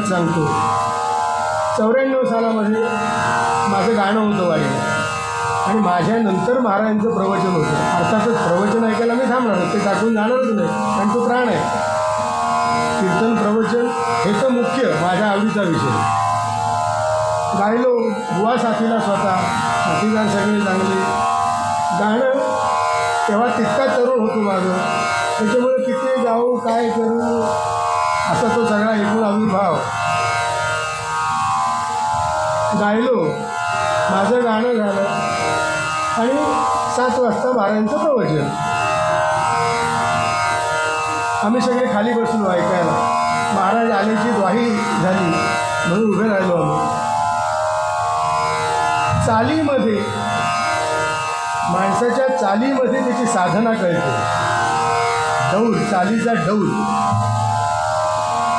सांगतो. 94 सालामध्ये माझं गाणं होतं वाडीला आणि माझ्यानंतर महाराजांचं प्रवचन होतं. अर्थातच प्रवचन ऐकायला मी थांबणार, ते टाकून जाणारच नाही, कारण तो प्राण आहे. कीर्तन प्रवचन हे तर मुख्य माझ्या आवडीचा विषय. गायलो बुवा साथीला स्वतः, साथीदार सगळे चांगले. गाणं तेव्हा तितका तरुण होतो माझं, त्याच्यामुळे किती गाऊ काय करू असा तो सगळा एकूण आविर्भाव. गायलो, माझं गाणं झालं आणि 7 वाजता महाराजांचं प्रवचन. आम्ही सगळे खाली बसलो ऐकायला. महाराज आल्याची ग्वाही झाली म्हणून उभे राहिलो आम्ही. चालीमध्ये, माणसाच्या चालीमध्ये त्याची साधना कळते. डौल, चालीचा डौल,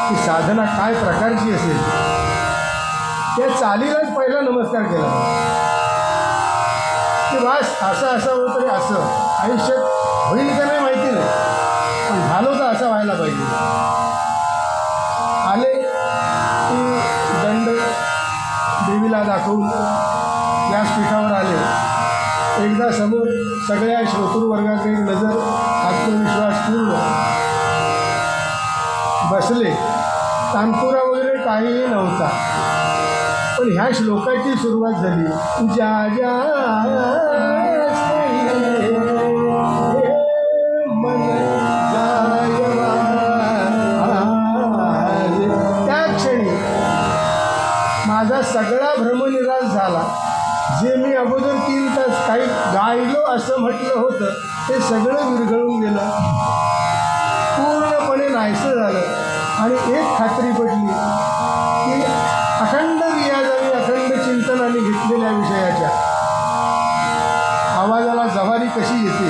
ती साधना काय प्रकारची असेल त्या चालीलाच पहिला नमस्कार केला की वास असं असावं तरी असं. आयुष्यात होईल का नाही माहिती नाही, पण झालो तर असं व्हायला पाहिजे. आले की दंड देवीला दाखवून व्यासपीठावर आले. एकदा समोर सगळ्या श्रोतृवर्गाकडे नजर, आत्मविश्वास पूर्ण बसले. तानपुरा वगैरे काहीही नव्हता, पण ह्या श्लोकाची सुरुवात झाली. ज्या ज्या मन त्या क्षणी माझा सगळा भ्रमनिराश झाला. जे मी अगोदर 3 तास काही गायलो असं म्हटलं होतं ते सगळं विरघळून गेलं, पूर्णपणे नाहीसं झालं. आणि एक खात्री पटली की अखंड रियाज आणि अखंड चिंतनाने घेतलेल्या विषयाच्या आवाजाला जवारी कशी येते.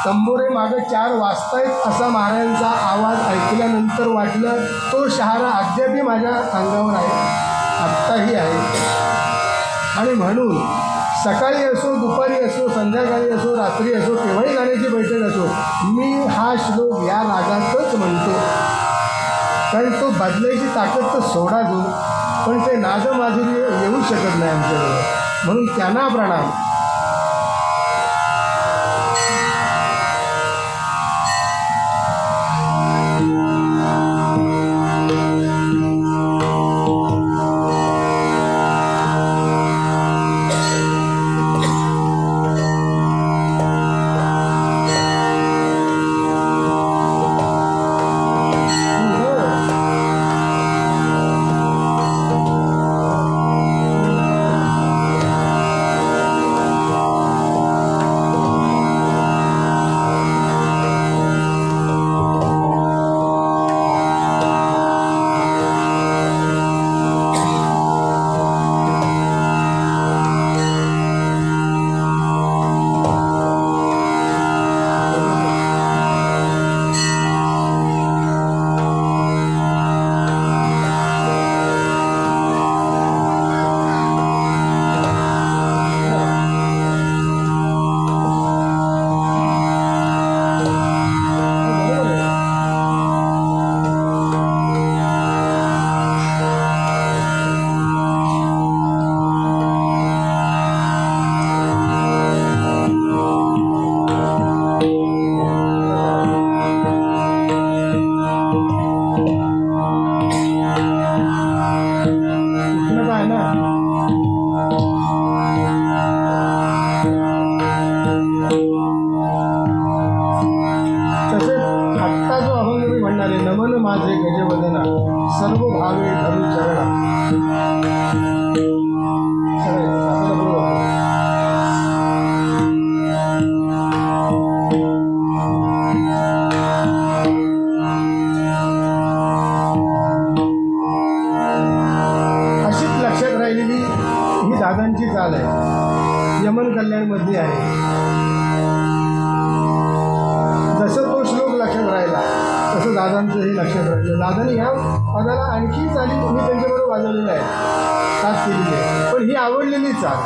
तंबोरे मागं 4 वाजतायत असा महाराजांचा आवाज ऐकल्यानंतर वाटलं तो शहारा अद्यापही माझ्या अंगावर आहे, आत्ताही आहे. आणि म्हणून सकाळी असो, दुपारी असो, संध्याकाळी असो, रात्री असो, केव्हाही गाण्याची बैठक असो, मी हा श्लोक या रागातच म्हणतो. कारण तो बदलायची ताकद तर सोडा जो, पण ते नादमाधुर्य येऊ शकत नाही आमच्याबरोबर, म्हणून त्यांना प्रणाम. अशीच लक्षात राहिलेली ही दादांची चाल आहे, यमन कल्याणमधली आहे. जसं तो श्लोक लक्षात राहिला तसं दादांचंही लक्षात राहिलं. दादांनी ह्या पदाला आणखी चाली मी त्यांच्याबरोबर वाजवलेलं आहे, साथ केलेली आहे, पण ही आवडलेली चाल.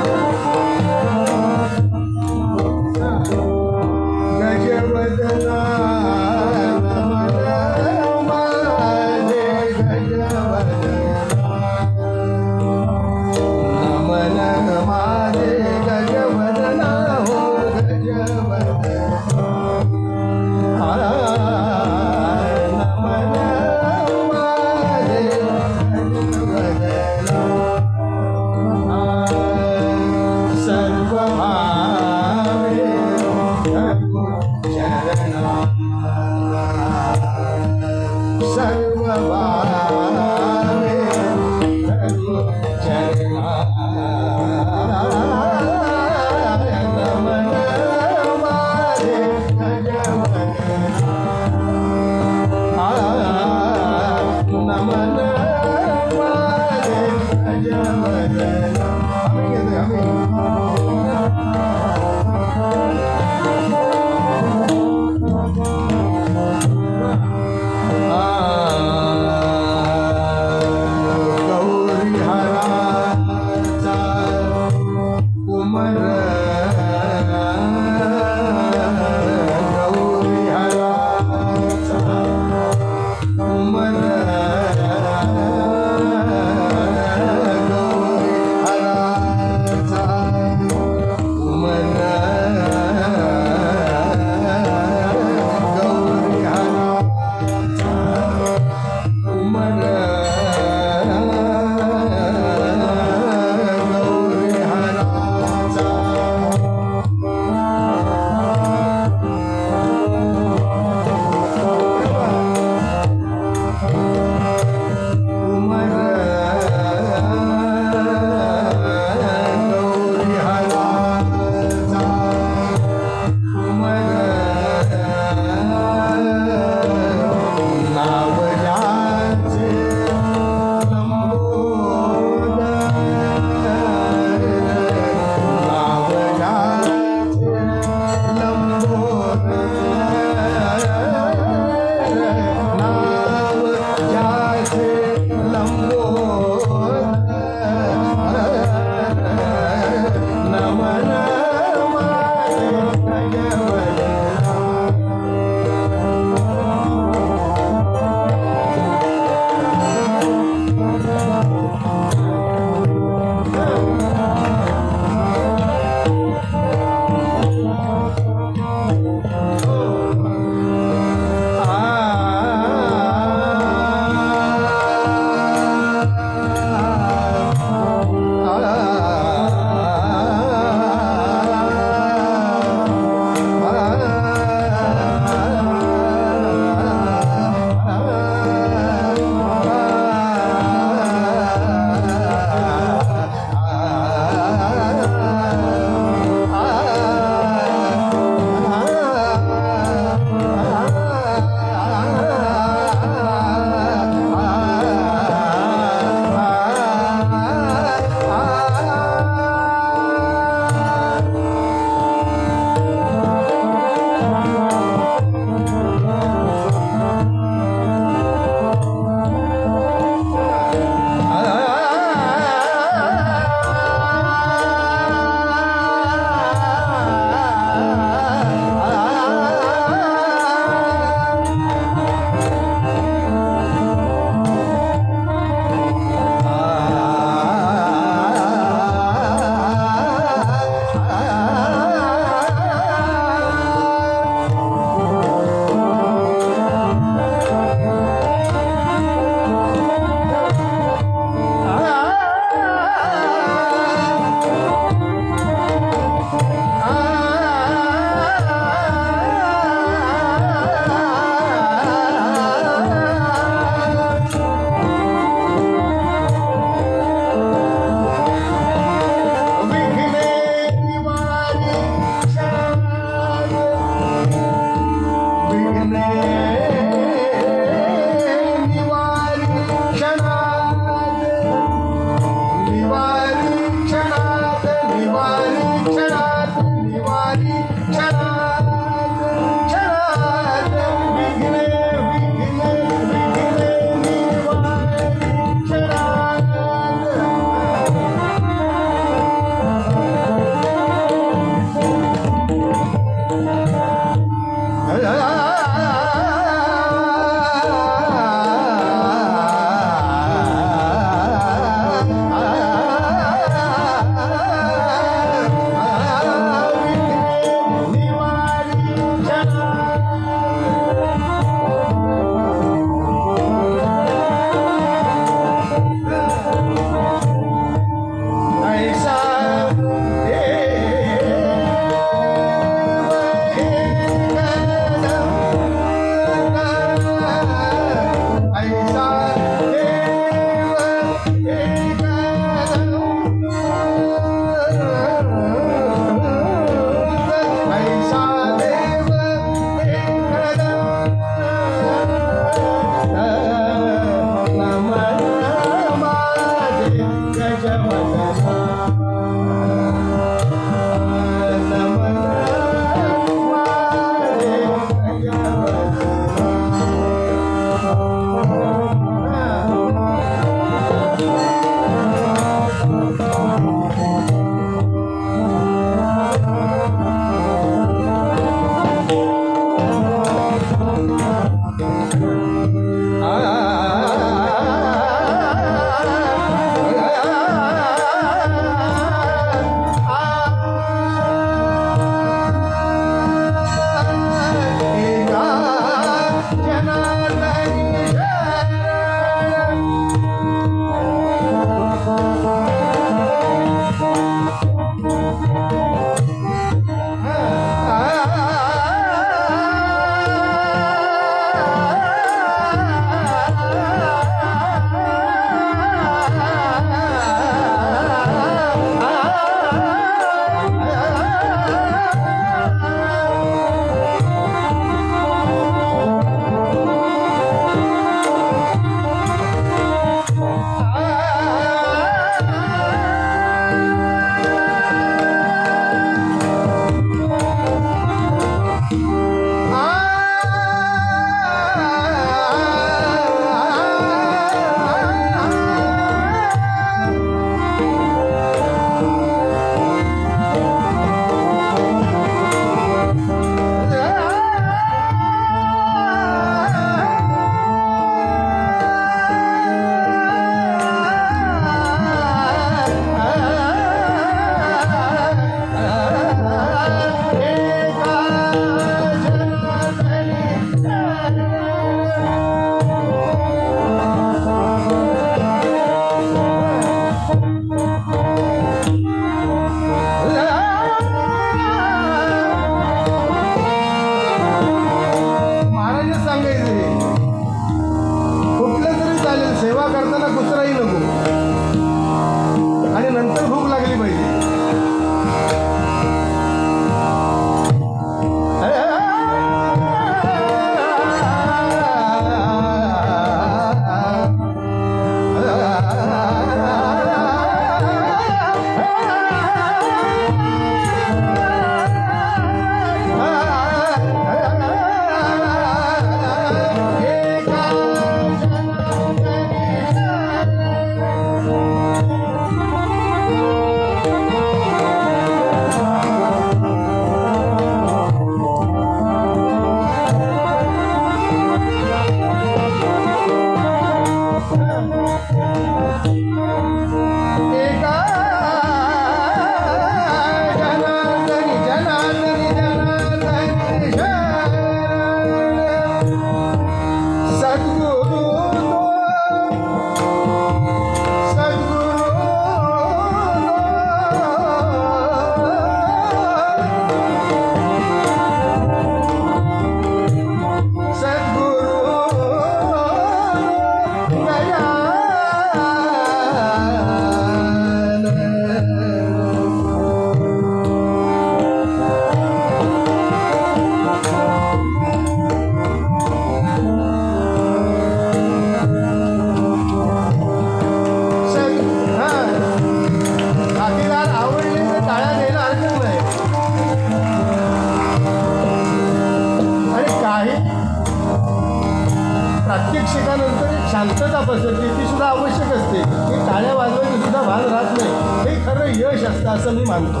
प्रत्येक शिकानंतर एक शांतता पसरते, ती सुद्धा आवश्यक असते. की टाळ्या वाजवायची सुद्धा भान राहत नाही, हे खरं यश असतं असं मी मानतो.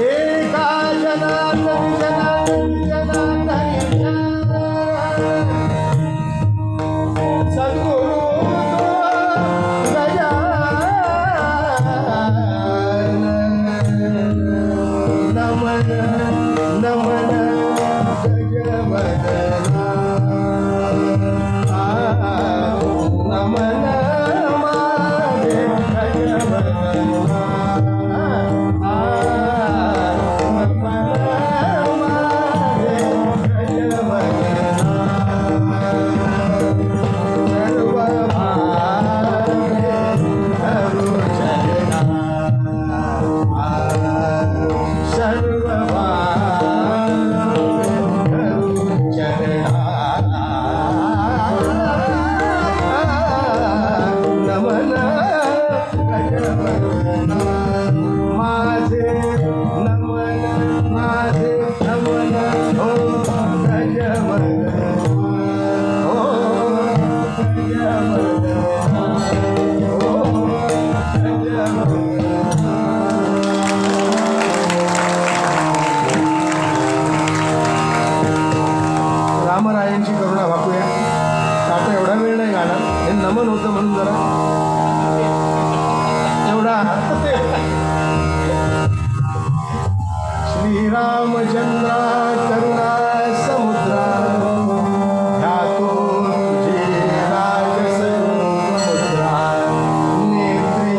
एका जनार्दनी जनार्दनी जनार्दनी सद्गुरु नमन नमन गजवदना नमन माझे गजवदना नमन माझे गजवदना सर्व भाग्ये धरू चरणा सर्व रामरायांची करुणा वाकूया. आता एवढा वेळ नाही गाणार, हे नमन होतं म्हणून जरा एवढा श्रीरामचंद्रा करुणा समुद्रा ध्यातो तुझे राजसमुद्रा नेत्री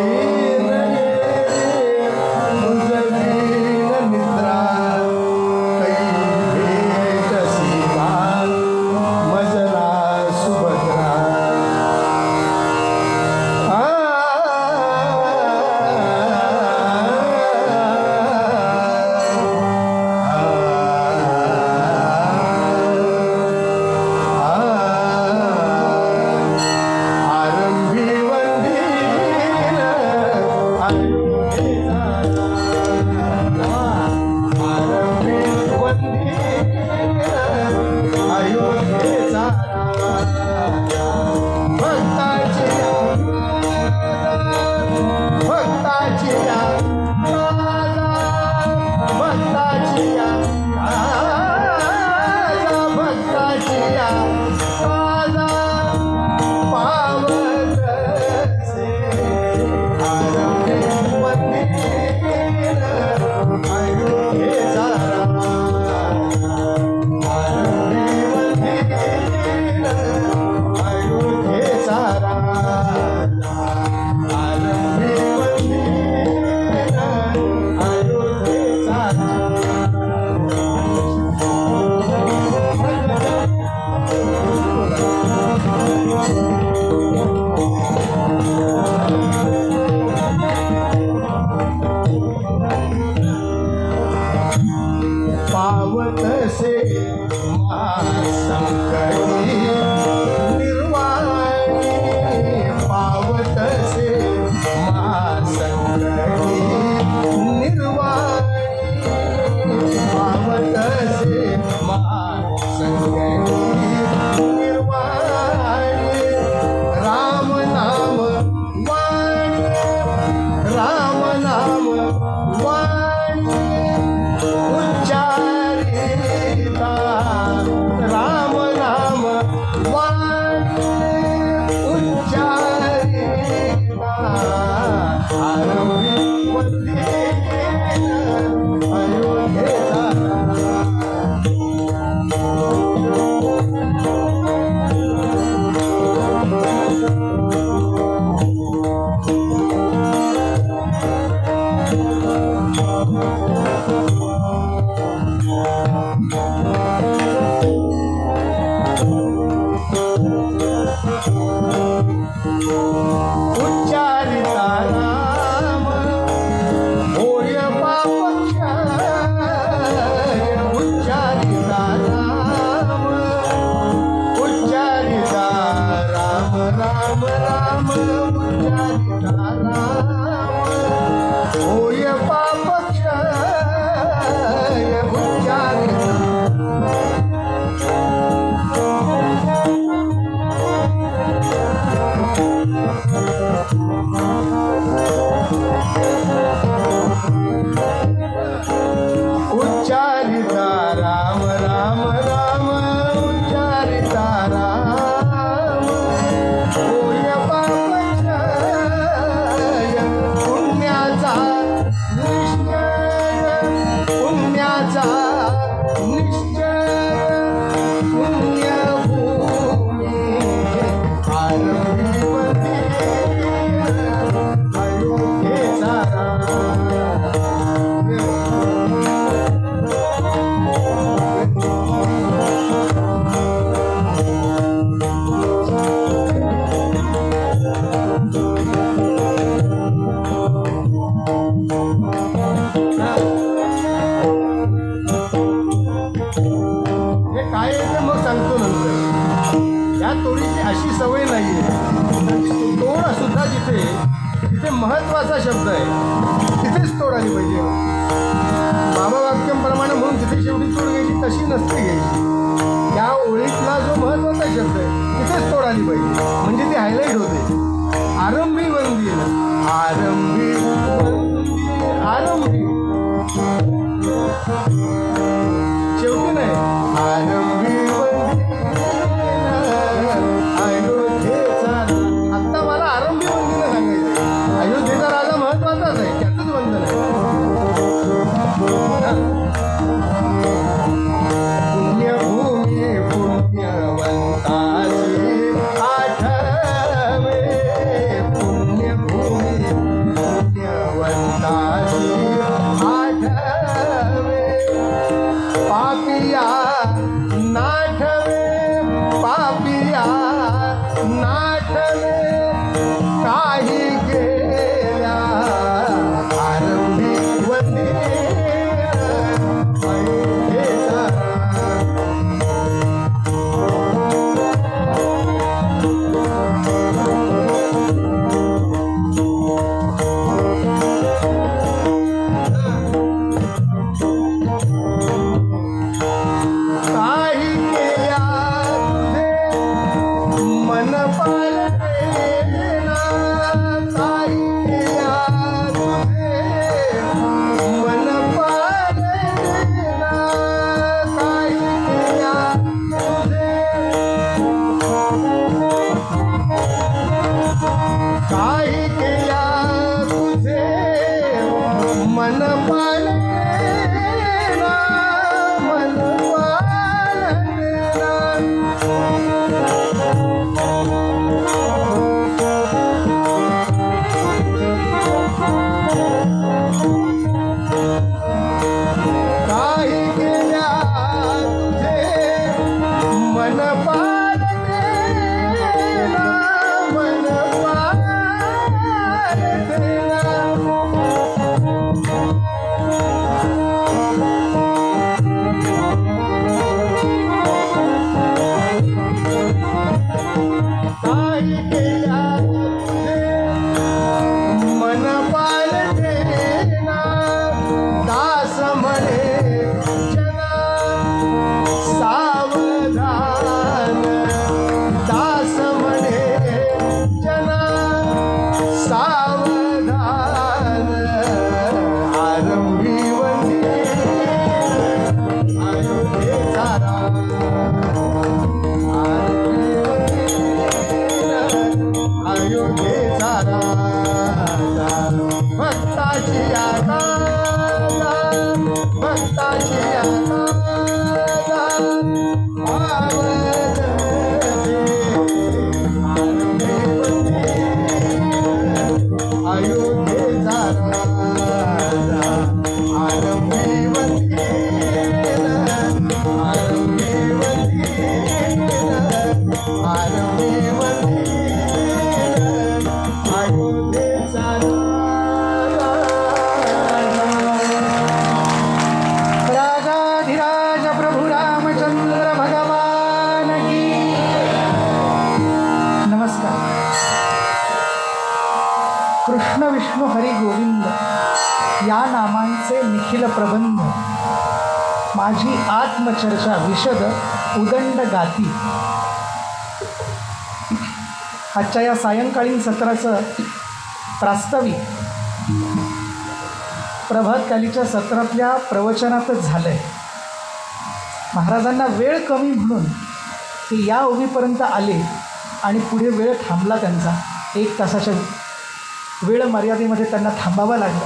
तुझवीन निद्रा कै भेटसी मजला सुभद्रा आरंभी वंदीन आरंभी वंदीन अयोध्येचा भक्ताची भक्ताची भक्ताची भक्ताची पावत आरंभी वंदीन अयोध्येचा पावतसे संकटी निर्वाणी पावतसे संकटी निर्वाणी पावतसे संकटी निर्वाणी राम नाम वाणी राम नाम वाणी उच्चारिता राम नाम वाणी उच्चारिता आरंभी वंदीन अयोध्येचा उच्चारिता राम होय पापक्षय उच्चारिता राम उच्चारिता राम राम राम उच्चारिता राम होय पापक्षय महत्वाचा शब्द आहे, तिथेच तोड आली पाहिजे. बाबा वाक्यप्रमाणे म्हणून जिथे शेवटी तोड घ्यायची तशी नसते घ्यायची. त्या ओळीतला जो महत्वाचा शब्द आहे तिथेच तोड आली पाहिजे, म्हणजे ती हायलाईट होते. आरंभी वंदीन, आरंभी वंदीन, आरंभी शेवटी नाही. आरंभी आत्ता मला आरंभी वंदीनं सांगायचं. अयोध्येचा राजा महत्वाचाच आहे, त्याचंच वंदन आहे. पुण्यभूमी पुण्यवंताची आठवे, पुण्यभूमी पुण्यवंताची आठवे, पापिया नाठवे, पापिया नाठवे, काही गेल्या आरंभी वंदीन अयोध्येचा. काही केल्या तुझे मन पालवेना, काही केल्या तुझे मन पालवेना, काही केल्या तुझे, काही केल्या तुझे मन पालवेना, मन पालवेना. काही केल्या तुझे मन पालवेना, मन पालवेना. काही केल्या तुझे मन पालवेना, दास म्हणे जना सावधान, दास म्हणे जना सावधान. आरंभी वंदीन अयोध्येचा राजा, अयोध्येचा राजा, भक्ताची आता, भक्ताची आता आवडते. आरंभी वंदीन अयोध्येचा राजा, आरंभी वंदीन, आरंभी वंदीन, आरंभी वंदीन अयोध्येचा राजा. राजाधिराज प्रभु रामचंद्र भगवान की नमस्कार. कृष्ण विष्णू हरी गोविंद या नामांचे निखिल प्रबंध, माझी आत्मचर्चा विशद उदंड गाती. आजच्या या सायंकालीन सत्राचं प्रास्ताविक प्रभातकालीच्या सत्रातल्या प्रवचनातच झालं आहे. महाराजांना वेळ कमी म्हणून ते या ओवीपर्यंत आले आणि पुढे वेळ थांबला त्यांचा. 1 तासाच्या वेळ मर्यादेमध्ये त्यांना थांबावं लागलं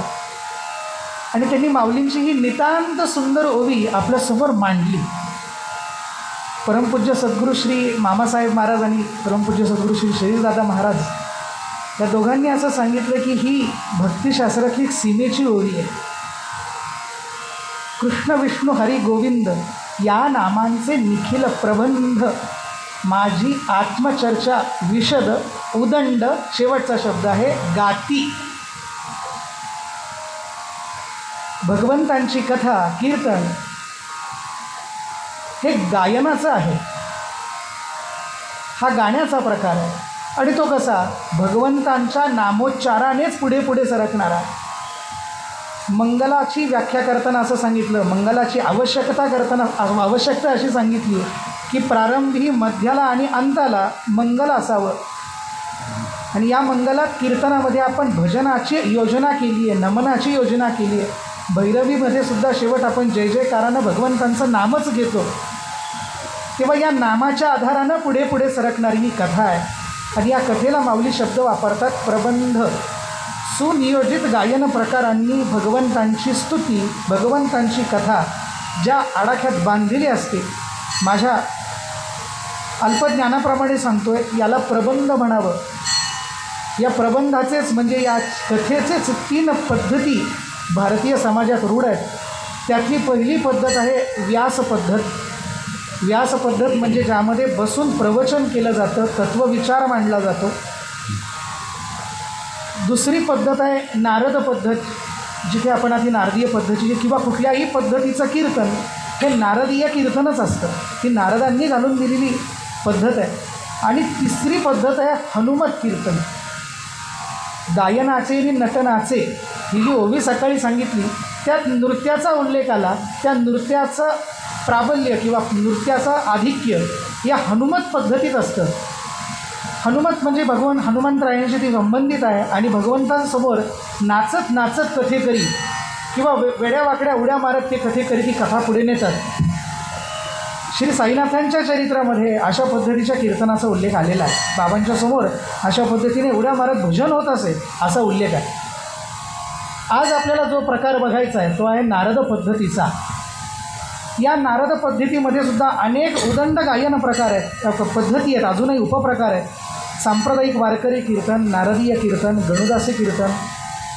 आणि त्यांनी माऊलींची ही नितांत सुंदर ओवी आपल्यासमोर मांडली. परमपूज्य सद्गुरू श्री मामासाहेब महाराज आणि परमपूज्य सद्गुरू श्री शरीरदादा महाराज त्या दोघांनी असं सांगितलं की ही भक्तिशास्त्राची एक सीमेची ओळी आहे. कृष्ण विष्णू हरी गोविंद या नामांचे निखिल प्रबंध, माझी आत्मचर्चा विशद उदंड, शेवटचा शब्द आहे गाती. भगवंतांची कथा कीर्तन हे गायनाचं आहे, हा गाण्याचा प्रकार आहे. आणि तो कसा? भगवंतांच्या नामोच्चारानेच पुढे पुढे सरकणारा. मंगलाची व्याख्या करताना असं सांगितलं, मंगलाची आवश्यकता अशी सांगितली की प्रारंभी, मध्याला आणि अंताला मंगल असावं. आणि या मंगलात कीर्तनामध्ये आपण भजनाची योजना केली आहे, नमनाची योजना केली आहे. भैरवीमध्ये सुद्धा शेवट आपण जय जयकारानं भगवंतांचं नामच घेतो. तेव्हा या नामाच्या आधारानं पुढे पुढे सरकणारी ही कथा आहे. आणि या कथेला माऊली शब्द वापरतात प्रबंध. सुनियोजित गायन प्रकारांनी भगवंतांची स्तुती, भगवंतांची कथा ज्या आडाख्यात बांधलेली असते, माझ्या अल्पज्ञानाप्रमाणे सांगतोय, याला प्रबंध म्हणावं. या प्रबंधाचेच म्हणजे या कथेचेच 3 पद्धती भारतीय समाजात रूढ आहेत. त्यातली पहिली पद्धत आहे व्यास पद्धत. व्यास पद्धत म्हणजे ज्यामध्ये बसून प्रवचन केलं जातं, तत्वविचार मांडला जातो. दुसरी पद्धत आहे नारद पद्धत, जिथे आपण आधी नारदीय पद्धतीचे किंवा कुठल्याही पद्धतीचं कीर्तन हे नारदीय कीर्तनच असतं. ती नारदांनी घालून दिलेली पद्धत आहे. आणि तिसरी पद्धत आहे हनुमत कीर्तन. गायनाचे आणि नटनाचे ही जी ओवी सकाळी सांगितली, त्यात नृत्याचा उल्लेख आला. त्या नृत्याचं प्राबल्य किंवा नृत्याचं आधिक्य या हनुमत पद्धतीत असतं. हनुमत म्हणजे हनुमंतरायांशी ती संबंधित आहे. आणि भगवंतांसमोर नाचत नाचत कथेकरी किंवा वेड्या वाकड्या उड्या मारत ते कथेकरी ती कथा पुढे नेतात. श्री साईनाथांच्या चरित्रामध्ये अशा पद्धतीच्या कीर्तनाचा उल्लेख आलेला आहे. बाबांच्या समोर अशा पद्धतीने उड्या मारत भजन होत असे असा उल्लेख आहे. आज आपल्याला जो प्रकार बघायचा आहे तो आहे नारद पद्धतीचा. या नारद पद्धतीमध्ये सुद्धा अनेक उदंड गायन प्रकार आहेत, पद्धती आहेत, अजूनही उपप्रकार आहेत. सांप्रदायिक वारकरी कीर्तन, नारदीय कीर्तन, गणुदासी कीर्तन,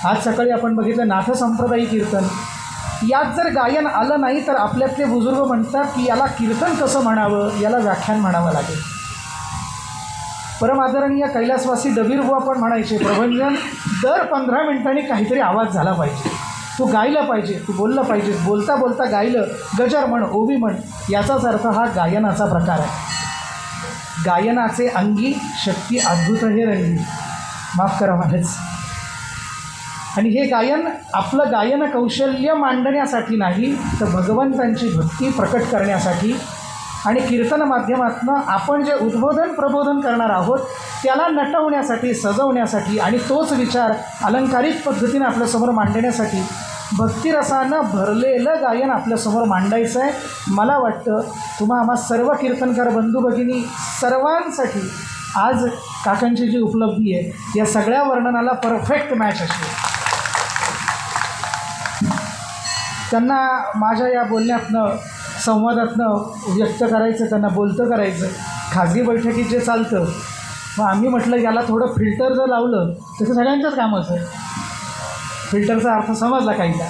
आज सकाळी आपण बघितलं नाथ संप्रदायी कीर्तन. यात जर गायन आलं नाही तर आपल्यातले बुजुर्ग म्हणतात की याला कीर्तन कसं म्हणावं, याला व्याख्यान म्हणावं लागेल. परमादरणीय कैलासवासी डबीरबुवा पण म्हणायचे, प्रभंजन दर 15 मिनिटांनी काहीतरी आवाज झाला पाहिजे, तू गायलं पाहिजे, तू बोललं पाहिजे, बोलता बोलता गायलं, गजर म्हण, ओवी म्हण. याचाच अर्थ हा गायनाचा प्रकार आहे. गायनाचे अंगी शक्ती अद्भुत हे रंगी, माफ करा मलाच. आणि हे गायन आपलं गायन कौशल्य मांडण्यासाठी नाही, तर भगवंतांची भक्ती प्रकट करण्यासाठी आणि कीर्तन माध्यमातून आपण जे उद्बोधन प्रबोधन करणार आहोत त्याला नटवण्यासाठी, सजवण्यासाठी आणि तोच विचार अलंकारिक पद्धतीने आपल्यासमोर मांडण्यासाठी भक्तिरसानं भरलेलं गायन आपल्यासमोर मांडायचं आहे. मला वाटतं आम्हा सर्व कीर्तनकार बंधू भगिनी सर्वांसाठी आज काकांची जी उपलब्धी आहे या सगळ्या वर्णनाला परफेक्ट मॅच असेल. त्यांना माझ्या या बोलण्यातनं, संवादातनं व्यक्त करायचं, त्यांना बोलतं करायचं. खाजगी बैठकीत जे चालतं, मग आम्ही म्हटलं याला थोडं फिल्टर जर लावलं तर ते सगळ्यांचंच कामच आहे. फिल्टरचा अर्थ समजला काहीला.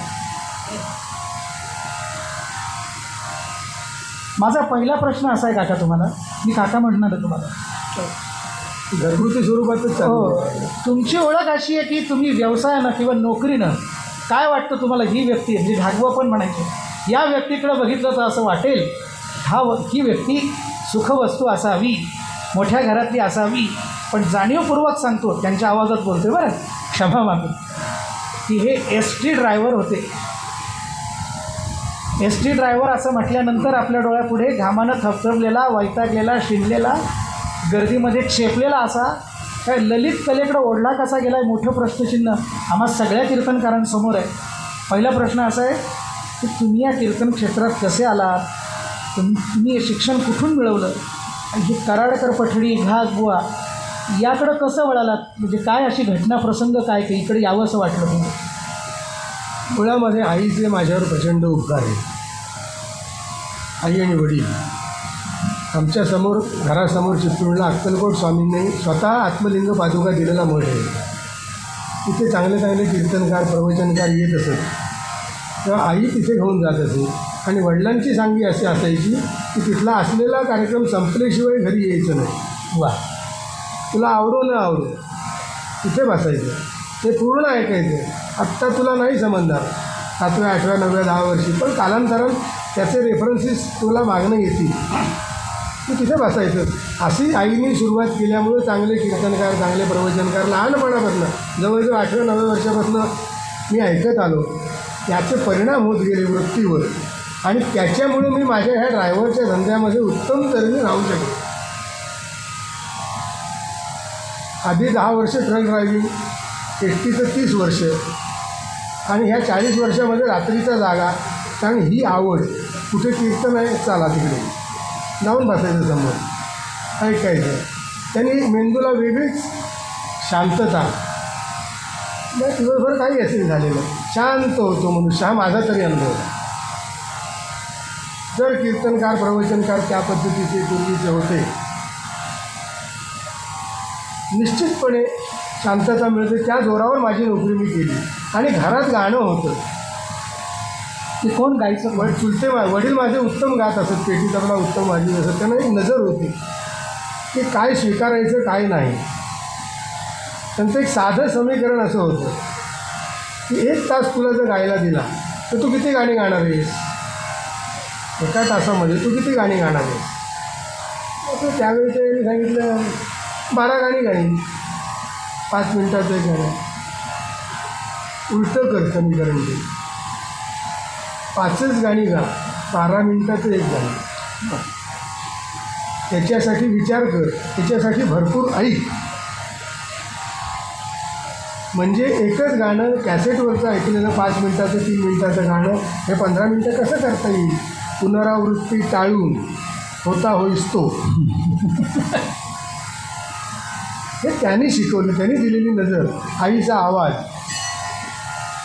माझा पहिला प्रश्न असा आहे काका तुम्हाला, मी काका म्हणणार आहे तुम्हाला, घरगुती स्वरूपातच. हो, तुमची ओळख अशी आहे की तुम्ही व्यवसायानं किंवा नोकरीनं काय वाटतं तुम्हाला ही व्यक्ती, म्हणजे भागवं पण म्हणायचे, या व्यक्तीकडे बघितलं तर असं वाटेल ही व्यक्ती सुखवस्तू असावी, मोठ्या घरातली असावी. पण जाणीवपूर्वक सांगतो, त्यांच्या आवाजात बोलतोय बरं, क्षमा मागून, की हे ST ड्रायव्हर होते. ST ड्रायव्हर असं म्हटल्यानंतर आपल्या डोळ्यापुढे घामानं थपथपलेला, वैतागलेला, शिंदलेला, गर्दीमध्ये चेपलेला असा काय ललित कलेकडं ओढला कसा गेला आहे, मोठं प्रश्नचिन्ह आम्हा सगळ्या कीर्तनकारांसमोर आहे. पहिला प्रश्न असा आहे की तुम्ही या कीर्तन क्षेत्रात कसे आलात, तुम्ही हे शिक्षण कुठून मिळवलं, आणि ही कराडकर पठडी, घाग बुवा याकडं कसं वळालात, म्हणजे काय अशी घटना प्रसंग काय की इकडे यावं असं वाटलं तुम्ही? मुळामध्ये आईचे माझ्यावर प्रचंड उपकार आहे. आई आणि वडील आमच्यासमोर घरासमोर चिपळूणला अक्कलकोट स्वामींनी स्वतः आत्मलिंग पादुका दिलेला मठ आहे. तिथे चांगले चांगले कीर्तनकार प्रवचनकार येत असत. तेव्हा आई तिथे घेऊन जात असे आणि वडिलांची सांगी अशी असायची की तिथला असलेला कार्यक्रम संपल्याशिवाय घरी यायचं नाही. वा. तुला आवडो न आवडो तिथे बसायचं, ते पूर्ण ऐकायचं. आत्ता तुला नाही समजणार 7व्या 8व्या 9व्या 10 वर्षी, पण कालांतरानं त्याचे रेफरन्सेस तुला मागणं येतील. तू तिथे बसायचं. अशी आईने सुरुवात केल्यामुळं चांगले कीर्तनकार चांगले प्रवचनकार लहानपणापासून जवळजवळ 8व्या 9व्या वर्षापासून मी ऐकत आलो. त्याचे परिणाम होत गेले वृत्तीवर आणि त्याच्यामुळे मी माझ्या ह्या ड्रायव्हरच्या धंद्यामध्ये उत्तम तऱ्हेने राहू शकलो. आधी 10 वर्ष ट्रक ड्रायव्हिंग, एसटीचं 30 वर्ष आणि ह्या 40 वर्षामध्ये रात्रीचा जागा. कारण ही आवड, कुठे कीर्तन आहे चला तिकडे जाऊन बसायचं समोर ऐकायचं. त्यांनी मेंदूला वेगळीच शांतता. मग दिवसभर काही असेल झालेलं शांत होतो मनुष्य, हा माझा तरी अनुभव. जर कीर्तनकार प्रवचनकार त्या पद्धतीचे पूर्वीचे होते निश्चितपणे शांतता मिळते. त्या जोरावर माझी नोकरी मी केली आणि घरात गाणं होतं. ते कोण गायचं? चुलते वडील माझे उत्तम गात असत, पेटी तबला उत्तम वाजवीत असत. त्यांना एक नजर होती की काय स्वीकारायचं काय नाही. त्यांचं एक साधं समीकरण असं होतं की 1 तास तुला जर गायला दिला तर तू किती गाणी गाणार आहेस? 1 तासामध्ये तू किती गाणी गाणार आहेस? तर त्यावेळी त्यांनी सांगितलं 12 गाणी गाईन, 5 मिनिटाचं एक गाणं. उलटं कर समीकरण ते, 5च गाणी गा, 12 मिनिटाचं एक गाणं. त्याच्यासाठी विचार कर, त्याच्यासाठी भरपूर ऐक. म्हणजे एकच गाणं कॅसेटवरचं ऐकलेलं 5 मिनिटाचं 3 मिनिटाचं गाणं हे 15 मिनिटं कसं करता येईल? पुनरावृत्ती टाळून होता होईस तो. हे त्यांनी शिकवलं, त्यांनी दिलेली नजर, आईचा आवाज.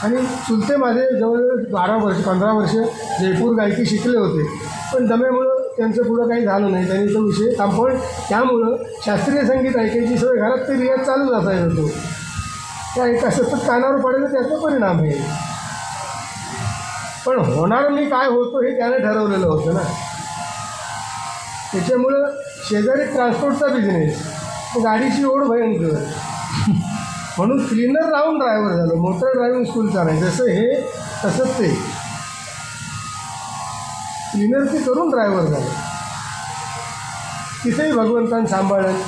आणि चुलते माझे जवळजवळ 12 वर्ष 15 वर्ष जयपूर गायकी शिकले होते, पण दम्यामुळं त्यांचं पुढं काही झालं नाही. त्यांनी तो विषय पण त्यामुळं शास्त्रीय संगीत ऐकायची सवय घरात ते रियाज चालूच असायचा होतो. त्या एका सतत कानावर पडायचं त्याचा परिणाम आहे. पण होणार मी काय होतो हे त्याने ठरवलेलं होतं ना. त्याच्यामुळं शेजारी ट्रान्सपोर्टचा बिझनेस, गाडीची ओढ भयंकर, म्हणून क्लीनर राहून ड्रायव्हर झालो. मोटर ड्रायव्हिंग स्कूलचा नाही, जसं हे तसंच ते क्लीनर ते करून ड्रायव्हर झालो. तिथेही भगवंतान सांभाळलं.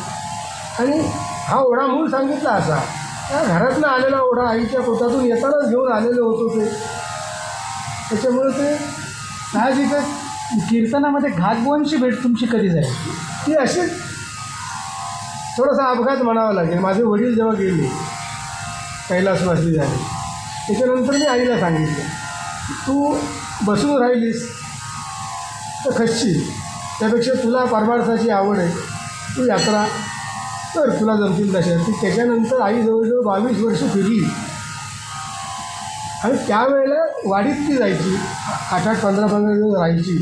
आणि हा ओढा मूळ सांगितला असा, त्या घरातनं आलेला ओढा आईच्या पोटातून येतानाच घेऊन आलेलो होतो ते. त्याच्यामुळे ते साहजिकच कीर्तनामध्ये घातबुवांची भेट तुमची कधी जाईल? ती अशीच थोडासा अपघात म्हणावा लागेल. माझे वडील जेव्हा गेले कैलासवासी झाले त्याच्यानंतर मी आईला सांगितलं, तू बसून राहिलीस तर खचशील, त्यापेक्षा तुला परमार्थाची आवड आहे, तू यात्रा कर, तुला जमतील तशा. ती त्याच्यानंतर आई जवळजवळ 22 वर्ष फिरली आणि त्यावेळेला वाडीत ती जायची, 8-8, 15-15 दिवस राहायची.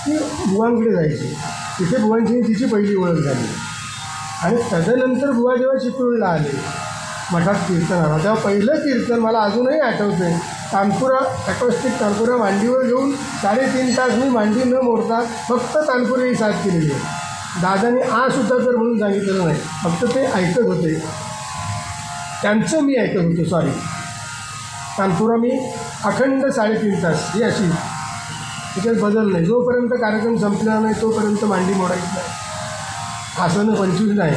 ती बुवांकडे जायची. तिथे बुवांची तिची पहिली ओळख झाली. आणि तदनंतर बुवा जेव्हा चिपळूणला आले मठात कीर्तनाला, तेव्हा पहिलं कीर्तन मला अजूनही आठवतं आहे. तानपुरा ॲकॉस्टिक तानपुरा मांडीवर घेऊन 3.5 तास मी मांडी न मोडता फक्त तानपुरी साथ केलेली आहे. दादाने सुद्धा तर म्हणून सांगितलेलं नाही, फक्त ते ऐकत होते. त्यांचं मी ऐकत होतो. सॉरी, तानपुरा मी अखंड 3.5 तास ही अशी, त्याच्यात बदल नाही. जोपर्यंत कार्यक्रम संपलेला नाही तोपर्यंत मांडी मोडायची नाही. आसनं 25 नाही.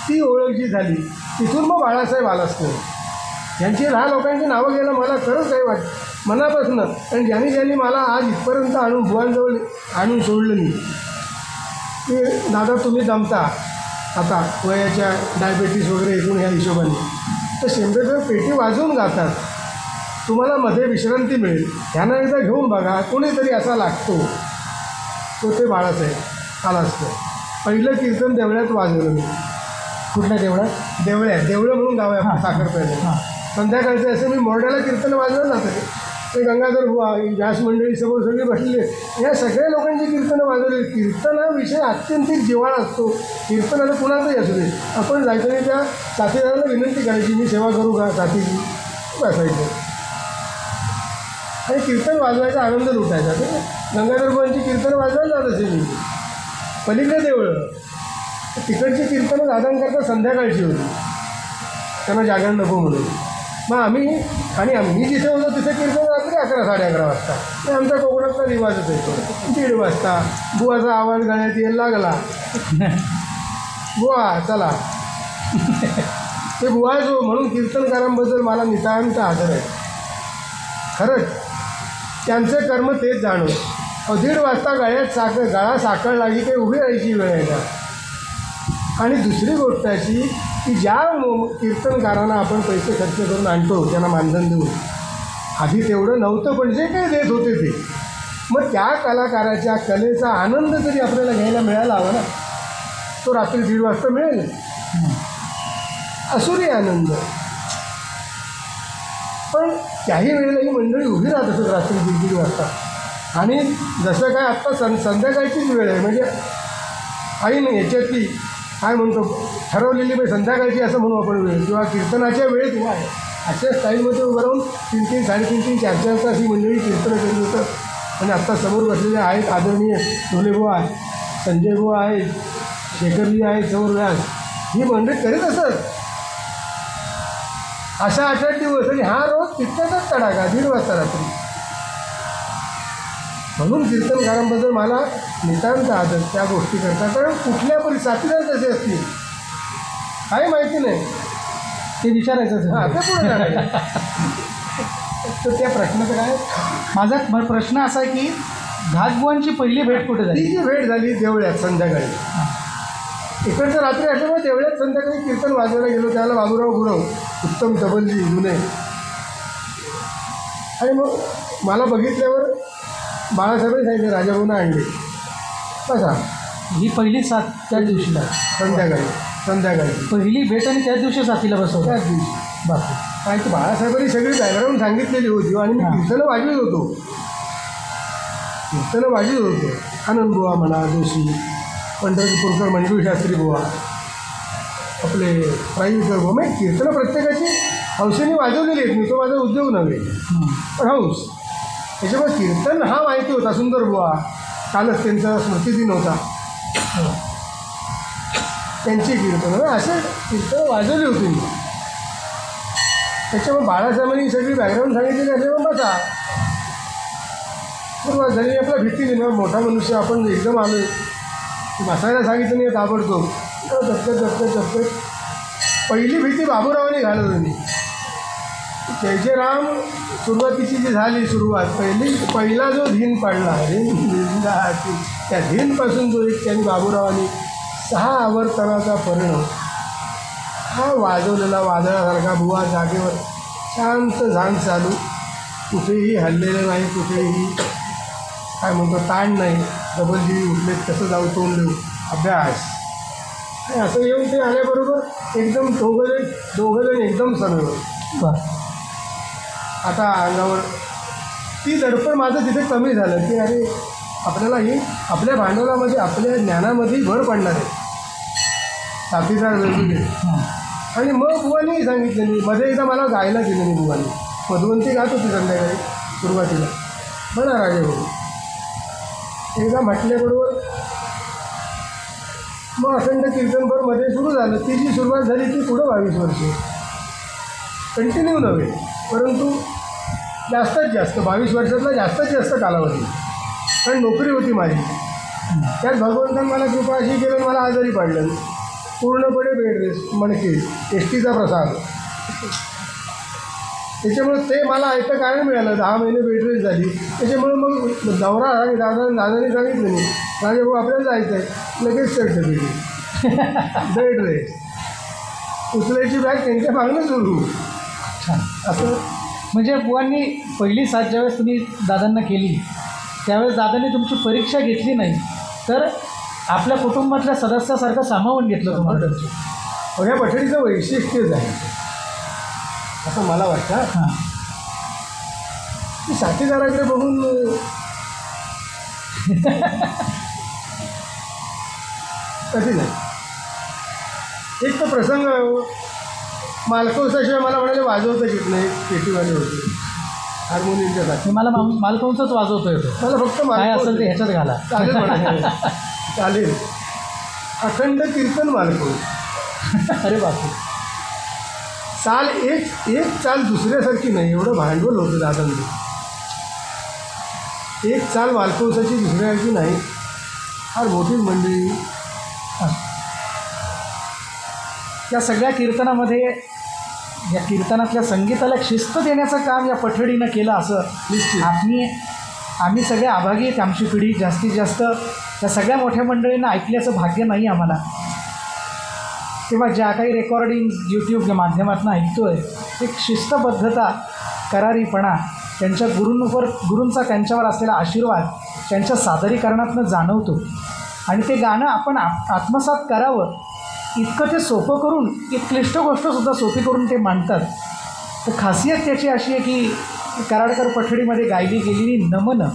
ती ओळख जी झाली तिथून मग बाळासाहेब आलासकर यांची 10 लोकांची नावं घ्यायला मला खरंच काही वाटतं मनापासून. कारण ज्यांनी मला आज इथपर्यंत आणून बुवांजवळ आणून सोडलं मी, की दादा तुम्ही जमता आता वयाच्या डायबेटीस वगैरे ऐकून ह्या हिशोबाने, तर शेंबेकर पेटी वाजवून गातात, तुम्हाला मध्ये विश्रांती मिळेल, ह्यांना एकदा घेऊन बघा, कोणीतरी असा लागतो. तो ते बाळासाहेब आलासकर. पहिलं कीर्तन देवळ्यात वाजवलं मी. कुठल्या देवळात? देवळं म्हणून गाव आहे आपलं, साखरपेठ. संध्याकाळचं असं मी मोरड्याला कीर्तन वाजवलं जातं. ते गंगाधर बुवा व्यास मंडळी समोर सगळे बसलेले, या सगळ्या लोकांची कीर्तनं वाजवली. कीर्तन हा विषय अत्यंतिक जिव्हाळा असतो. कीर्तन आता कुणाचंही असू दे, आपण जायचं नाही, त्या साथीदाराला विनंती करायची, मी सेवा करू का साथीची, बसायचं आणि कीर्तन वाजवायचा आनंद लुटायचा. ते गंगाधर बुवांची कीर्तनं वाजवायला जात असे मी पलीकडे देवळं. तिकडची कीर्तनं दादांकरता संध्याकाळची होती, त्यांना जागरण नको म्हणून. मग आम्ही जिथे होतो तिथे कीर्तन रात्री 11, 11:30 वाजता. ते आमचा कोकणातला रिवाजच येतो. 1:30 वाजता बुवाचा आवाज गळ्यात यायला लागला, बुवा चला. ते बुवा जो म्हणून कीर्तनकारांबद्दल मला नितांत आदर आहे. खरंच त्यांचं कर्म तेच जाणून. 1:30 वाजता गळ्यात गळा साखळला की काही उभी राहायची वेळ आहे का. आणि दुसरी गोष्ट अशी की ज्या कीर्तनकारांना आपण पैसे खर्च करून आणतो, त्यांना मानधन देऊन, आधी तेवढं नव्हतं, पण जे काही देत होते ते, मग त्या कलाकाराच्या कलेचा आनंद तरी आपल्याला घ्यायला मिळायला हवा ना. तो रात्री 1:30 वाजता मिळेल, असुरी आनंद. पण त्याही वेळेला ही मंडळी उभी राहत असत रात्री 1:30 वाजता. आणि जसं काय आत्ता संध्याकाळचीच वेळ आहे, म्हणजे आई नाही याच्यातली काय म्हणतो ठरवलेली म्हणजे संध्याकाळची असं म्हणू आपण वेळ, किंवा कीर्तनाच्या वेळेत उभा आहे अशा स्टाईलमध्ये उभं राहून 3-3, 3.5, 4-4 तास ही मंडळी कीर्तनं करत होतं. आणि आत्ता समोर बसलेले आहेत आदरणीय ढोलेबुवा, संजयबुवा आहेत, शेखरजी आहेत समोर व्यास, ही मंडळी करीत असत अशा 8-8 दिवस. आणि हा रोज तितक्याचाच तडाखा 1:30 वाजता रात्री. म्हणून कीर्तनकारांबद्दल मला नितांत आदर त्या गोष्टी करतात. कारण कुठल्या साथीदार कसे असतील काही माहिती नाही, ते विचारायचं. हां, ते पुढे जाणार. तर त्या प्रश्नाचं काय, माझा प्रश्न असा आहे की घाटबुवांची पहिली भेट कुठे झाली? ती जी भेट झाली देवळ्यात संध्याकाळी. इकडचं रात्री असल्यामुळे देवळ्यात संध्याकाळी कीर्तन वाजवायला गेलो. त्याला बाबूराव गुरव, उत्तम तबलजी जुने. आणि मग मला बघितल्यावर बाळासाहेबांनी सांगितलं राजाभाऊनं आणले बसा. ही पहिली साथ त्या दिवशीला संध्याकाळी पहिली भेट, आणि त्याच दिवशी साथीला बसवलं. त्याच दिवशी बापू काय की बाळासाहेबांनी सगळी बॅकग्राऊंड सांगितलेली होती. आणि मी कीर्तनं वाजवीत होतो. आनंदबुवा म्हणा, जोशी, पंढरपूरकर मंजूर शास्त्री बुवा, आपले प्राईविकर बुवा, मग कीर्तनं प्रत्येकाची हौसेने वाजवलेली आहेत. मी तो माझा उद्योग नव्हे, पण हौस. त्याच्यामुळे कीर्तन हा माहिती होता. सुंदर बुवा, कालच त्यांचा स्मृतिदिन होता, त्यांची कीर्तनं असे कीर्तनं वाजवली होती मी. त्याच्यामुळे बाळासाहेबांनी सगळी बॅकग्राऊंड सांगितलेली असे मग बसा सुरुवात झाली. आपला भीती नाही, मोठा मनुष्य आपण एकदम आलो बसायला सांगितलं नाही ताबडतोब झपकत. पहिली भीती बाबूरावांनी घालवली मी. जय जय राम सुरुवातीची जी झाली सुरुवात, पहिला जो धीन पाडला त्या धीनपासून जो एक त्यांनी बाबूरावांनी 6 आवर्तनाचा परिणाम हा वाजवलेला वादळासारखा. बुवा जागेवर शांत झांग चालू, कुठेही हल्लेलं नाही, कुठेही काय म्हणतो ताण नाही. डबलजी उठले कसं जाऊ तोंड देऊ अभ्यास. आणि असं येऊन ते आल्याबरोबर एकदम दोघंजण एकदम सरळ. आता अंगावर ती दडपण माझं तिथे कमी झालं की अरे आपल्याला ही आपल्या भांडवलामध्ये आपल्या ज्ञानामध्ये भर पडणार आहे, साथीदार वेगवेगळे. आणि मग बुवांनी सांगितलं, मी मध्ये एकदा मला गायला दिलं नाही बुवांनी. मधुवंती गात होती संध्याकाळी सुरुवातीला म्हणा राजेभाऊ. एकदा म्हटल्याबरोबर मग अखंड कीर्तनभर मध्ये सुरू झालं. ती जी सुरुवात झाली ती पुढं 22 वर्ष कंटिन्यू नव्हे, परंतु जास्तीत जास्त 22 वर्षातला जास्तीत जास्त कालावधी. कारण नोकरी होती माझी, त्यात भगवंतांनी मला कृपा अशी केलं, मला आजारी पाडलं पूर्णपणे बेड रेस्ट, मणके एसटीचा प्रसाद. त्याच्यामुळे ते मला ऐकतं कारण मिळालं. 10 महिने बेड रेस्ट झाली. त्याच्यामुळे मग दादाने सांगितलं मी, राजेभाऊ आपल्याला जायचं आहे, लगेच सर्टिफिकेट बेड रेस्ट उचलायची बॅग त्यांच्या मागणं सुरू. असं म्हणजे बुवांनी पहिली साथ ज्यावेळेस तुम्ही दादांना केली त्यावेळेस दादांनी तुमची परीक्षा घेतली नाही, तर आपल्या कुटुंबातल्या सदस्यासारखं सामावून घेतलं तुम्हाला. या पठडीचं वैशिष्ट्यच आहे असं मला वाटतं. मी साथीदाराकडे बघून कधी नाही. एक तर प्रसंग मालकवसाशिवाय मला म्हणाले वाजवता येत नाही, पेटीवाले होते हार्मोनियमच्या साठी. मला मालकवंचच वाजवतो येतो. मला फक्त काय असेल ते ह्याच्यात घाला. चालेल म्हणा चालेल. अखंड कीर्तन मालकवंस. अरे बापरे. चाल एक चाल दुसऱ्यासारखी नाही, एवढं भांडवल होतं दादांचं. एक चाल मालकवसाची दुसऱ्यासारखी नाही, फार मोठीच मंडळी. या सगळ्या कीर्तनामध्ये या कीर्तनातल्या संगीताला शिस्त देण्याचं काम या पठडीनं केलं असं निश्चित. आम्ही सगळे आभागी आहेत. आमची पिढी जास्तीत जास्त या सगळ्या मोठ्या मंडळींना ऐकल्याचं भाग्य नाही आम्हाला. तेव्हा ज्या काही रेकॉर्डिंग यूट्यूबच्या माध्यमातून ऐकतो आहे, एक शिस्तबद्धता, करारीपणा, त्यांच्या गुरूंचा त्यांच्यावर असलेला आशीर्वाद त्यांच्या सादरीकरणातून जाणवतो. आणि ते गाणं आपण आत्मसात करावं इतकं ते सोपं करून, एक क्लिष्ट गोष्टसुद्धा सोपी करून ते मांडतात. तर खासियत त्याची अशी आहे की कराडकर पठडीमध्ये गायली गेलेली नमनं,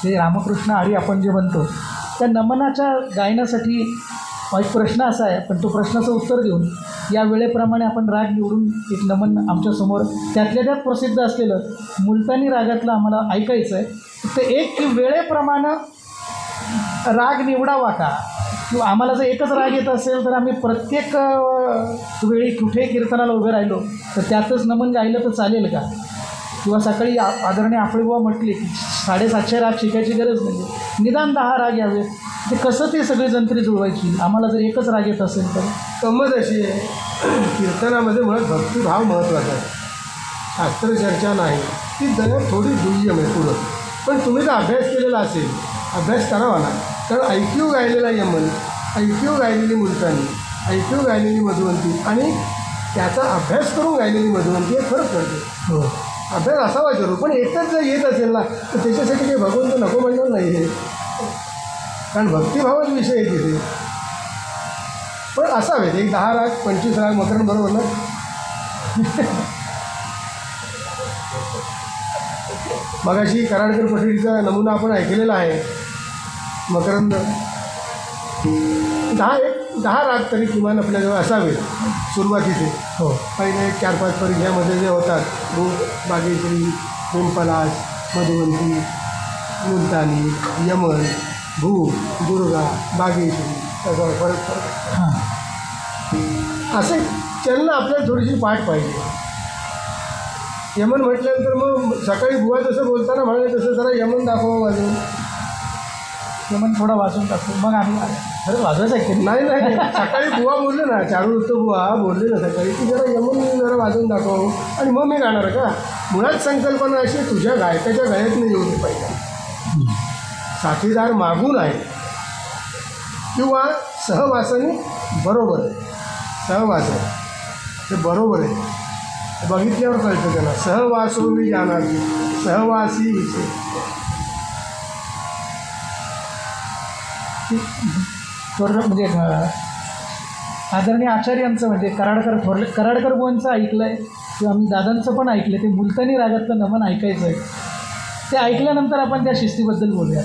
जे रामकृष्ण हरी आपण जे म्हणतो, त्या नमनाच्या गायनासाठी एक प्रश्न असा आहे, पण तो प्रश्नाचं उत्तर देऊन या वेळेप्रमाणे आपण राग निवडून एक नमन आमच्यासमोर त्यातल्या त्यात प्रसिद्ध असलेलं मुलतानी रागातलं आम्हाला ऐकायचं आहे. फक्त एक की वेळेप्रमाणे राग निवडावा का, किंवा आम्हाला जर एकच राग येत असेल तर आम्ही प्रत्येक वेळी कुठेही कीर्तनाला उभे राहिलो तर त्यातच नमन गायलं तर चालेल का? किंवा सकाळी आदरणीय आपळेबुवा म्हटले की 750 राग शिकायची गरज नाही, निदान 10 राग यावेत. ते कसं ते सगळी जंत्री जुळवायची आम्हाला जर एकच राग येत असेल तर? गंमत अशी आहे, कीर्तनामध्ये मुळात भक्तिभाव महत्त्वाचा आहे, शास्त्रचर्चा नाही. ती जरा थोडी दुय्यम आहे पुढं. पण तुम्ही जर अभ्यास केलेला असेल, अभ्यास करावा ना. कारण ऐक्यू गायलेला यमन, ऐक्यू गायलेली मुलतानी, ऐक्यू गायलेली मधुवंती आणि त्याचा अभ्यास करून गायलेली मधुवंती हे फरक पडतो. हो, अभ्यास असावा जरूर, पण एकच जर येत असेल ना तर त्याच्यासाठी काही भगवंत नको म्हणणार नाही हे, कारण भक्तिभावाचा विषय आहे तिथे. पण असावेत एक 10 राग 25 राग मकरंद बरोबर ना. मगाशी कराडकर पठडीचा नमुना आपण ऐकलेला आहे. मकरंद 10 राग तरी किमान आपल्याजवळ असावेत सुरुवातीचे. हो, पहिले 4-5 परीक्षामध्ये जे होतात, रूप, बागेश्वरी, प्रेमपलाश, मधुवंती, मुलतानी, यमन, भूप, दुर्गा, बागेश्वरी, त्याचा फरक. हां, असे चलन आपल्याला थोडीशी पाठ पाहिजे. यमन म्हटल्यानंतर मग सकाळी बुवा जसं बोलताना म्हणाले तसं जरा यमन दाखवा वाजवून. यमन थोडा वाजवून टाकतो मग आम्ही खरंच वाजवायचं आहे की नाही नाही सकाळी बुवा बोलले ना, चारुदत्त बुवा बोलले ना सकाळी की जरा यमन जरा वाजवून दाखव आणि मग मी गाणार का. मुळात संकल्पना अशी तुझ्या गायकाच्या गळ्यात नाही येऊ पाहिजे. साथीदार मागून आहे किंवा सहवासाने बरोबर आहे. सहवास आहे ते बरोबर आहे, बघितल्यावर कळतं त्याला. सहवासो मी जाणार, सहवासी विषय. म्हणजे आदरणीय आचार्यांचं म्हणजे कराडकर बुवांचं ऐकलं आहे किंवा आम्ही दादांचं पण ऐकलं. ते मुलतानी रागातलं नमन ऐकायचं आहे. ते ऐकल्यानंतर आपण त्या शिस्तीबद्दल बोलूया.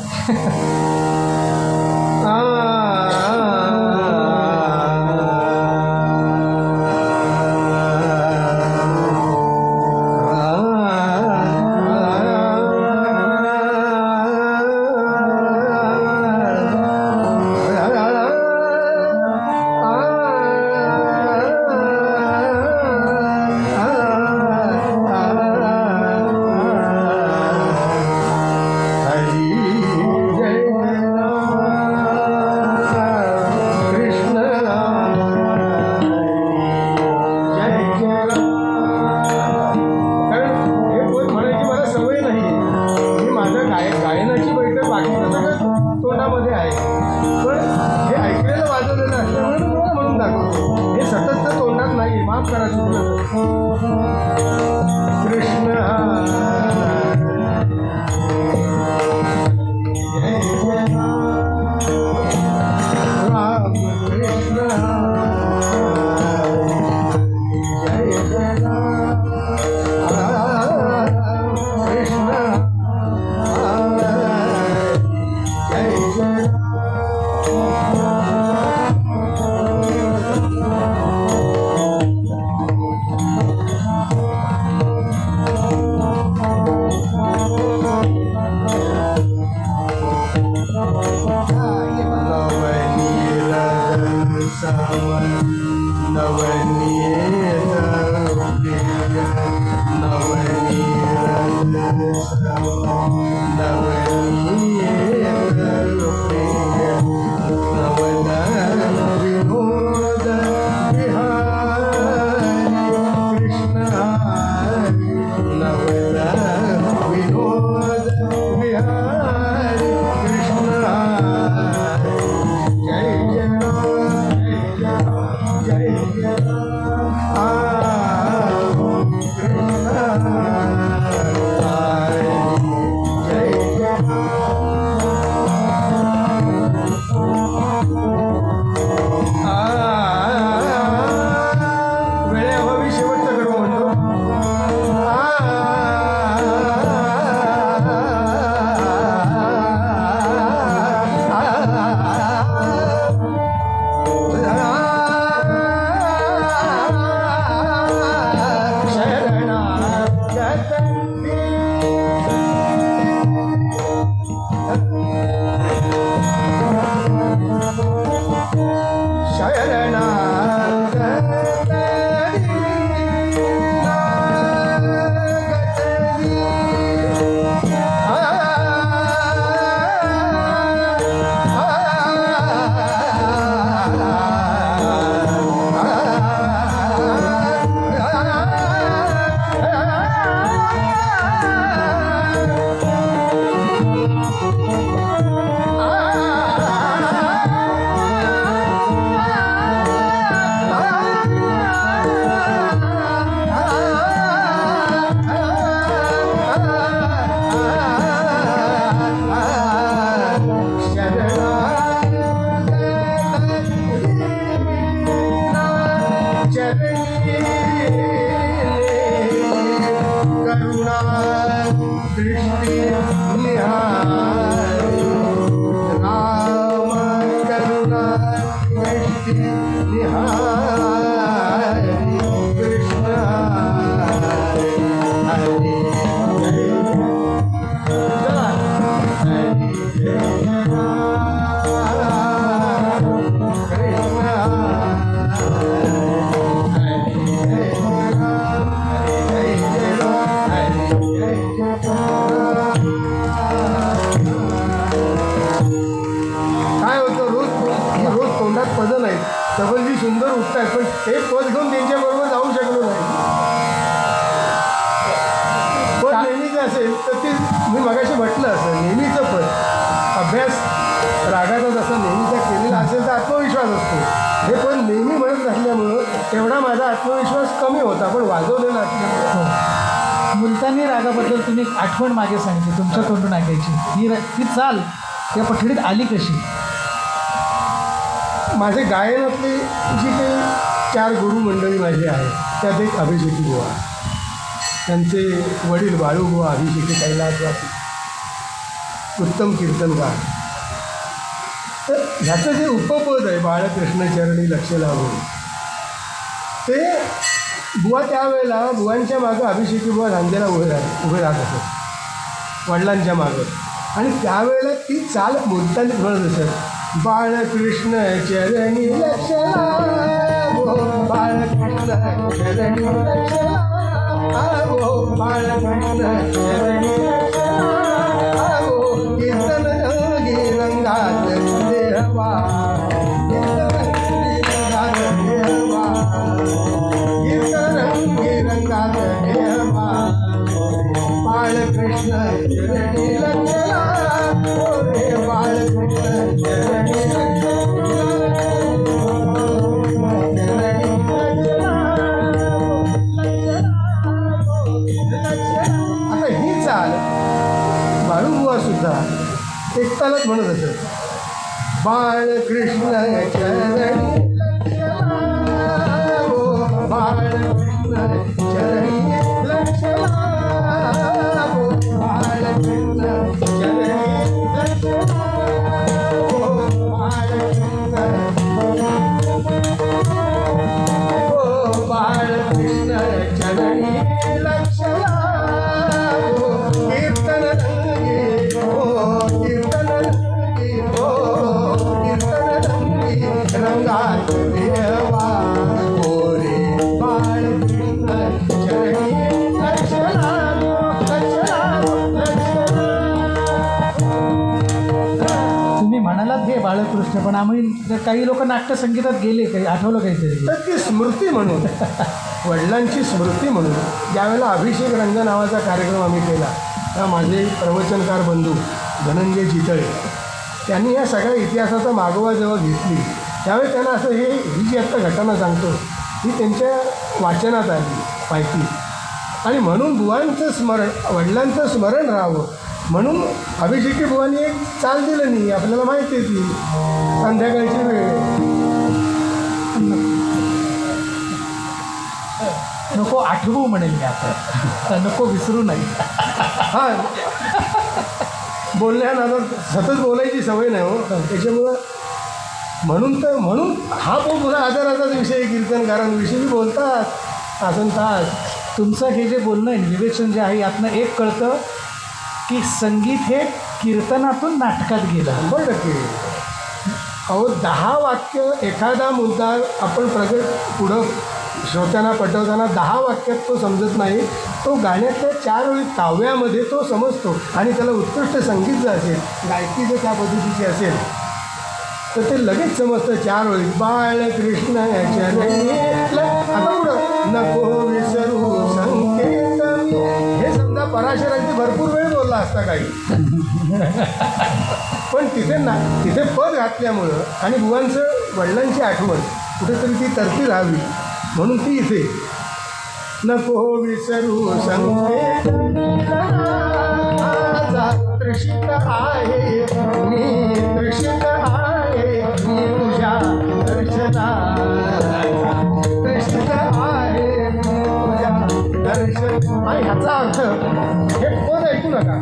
नव्हता पण वाजवलेला असल्यामुळे हो. मुलतानी रागाबद्दल तुम्ही एक आठवण मागे सांगितली तुमच्या तोंडून ऐकायची. ती चाल या पठडीत आली कशी? माझे गायनातली जी काही 4 गुरु मंडळी माझी आहेत त्यात एक अभिषेकी बुवा, त्यांचे वडील बाळूबुवा अभिषेकी कैलासवासी उत्तम कीर्तनकार. तर ह्याचं जे उपपद आहे बाळकृष्णचरणी लक्ष लावून, ते बुवा त्यावेळेला बुवांच्या मागं अभिषेकी बुवा नांदेला उभे राहत असत वडिलांच्या मागं. आणि त्यावेळेला ती चाल मुलतानीत म्हणत असत, बाळकृष्ण चरणी लक्ष लावो, बाळकृष्ण चरणी लक्ष लावो, बाळकृष्ण चरणी लक्ष लावो, कीर्तन रंगी रंगात देवा, कीर्तन रंगी रंगात देवा, बाळकृष्ण चरणी लक्ष लावो रे, बाळकृष्ण चरणी लक्ष आता ही चाल बाळूबुवा सुद्धा एकतालाच म्हणत असत, बाळकृष्ण चरणी लक्ष लावो, बाळकृष्ण चरणी लक्ष लावो, बाळकृष्ण चरणी लक्ष लावो, बाळकृष्ण चरणी लक्ष लावो, कीर्तन रंगी कीर्तन रंगी कीर्तन रंगी रंगात देवा, रे बाळकृष्ण चरणी लक्ष लावो, लक्ष लावो, लक्ष लावो. तुम्ही म्हणालात हे बाळकृष्ण, पण आम्ही काही लोक नाट्यसंगीतात गेले, काही आठवलं काहीतरी? तर ती स्मृती म्हणून, वडिलांची स्मृती म्हणून ज्यावेळेला अभिषेक रंग नावाचा कार्यक्रम आम्ही केला, तेव्हा माझे प्रवचनकार बंधू धनंजय चितळे त्यांनी या सगळ्या इतिहासाचा मागोवा जेव्हा घेतली, त्यावेळी त्यांना असं ही जी आत्ता घटना सांगतो ही त्यांच्या वाचनात आली माहिती. आणि म्हणून बुवांचं स्मरण, वडिलांचं स्मरण राहावं म्हणून अभिषेकी बुवांनी एक चाल दिलं नाही, आपल्याला माहिती आहे ती संध्याकाळची वेळ. नको आठवू म्हणेल मी आता, नको विसरू नाही. हां, बोलण्यात सतत बोलायची सवय नाही हो, त्याच्यामुळं म्हणून हा पुन्हा आदराचाच विषय आहे. कीर्तनकारांविषयी बोलतात तासन तास. तुमचं हे जे बोलणं आहे, विवेचन जे आहे, यातनं एक कळतं की संगीत हे कीर्तनातून नाटकात गेलं. 100%. अहो 10 वाक्य एखादा मुद्दा आपण पुढं श्रोत्यांना पटवताना 10 वाक्यात तो समजत नाही, तो गाण्यातल्या 4 ओळी काव्यामध्ये तो समजतो. आणि त्याला उत्कृष्ट संगीत जर असेल, गायकी जर त्या पद्धतीची असेल, तर ते लगेच समजतं. 4 ओळी बाळकृष्ण चरणी आता पुढं नको विसरू संकेत मी, हे समजा पराशरांची भरपूर वेळ बोलला असता काही, पण तिथे पद घातल्यामुळं आणि बुवांचं वडिलांची आठवण कुठेतरी ती तरती राहावी म्हणून ती इथे नको विसरू संकेत तृषित आहे मी, तृषित आहे मी तुझ्या दर्शना, तृषित आहे मी तुझ्या दर्शन. आणि ह्याचा अर्थ, हे पद ऐकू नका,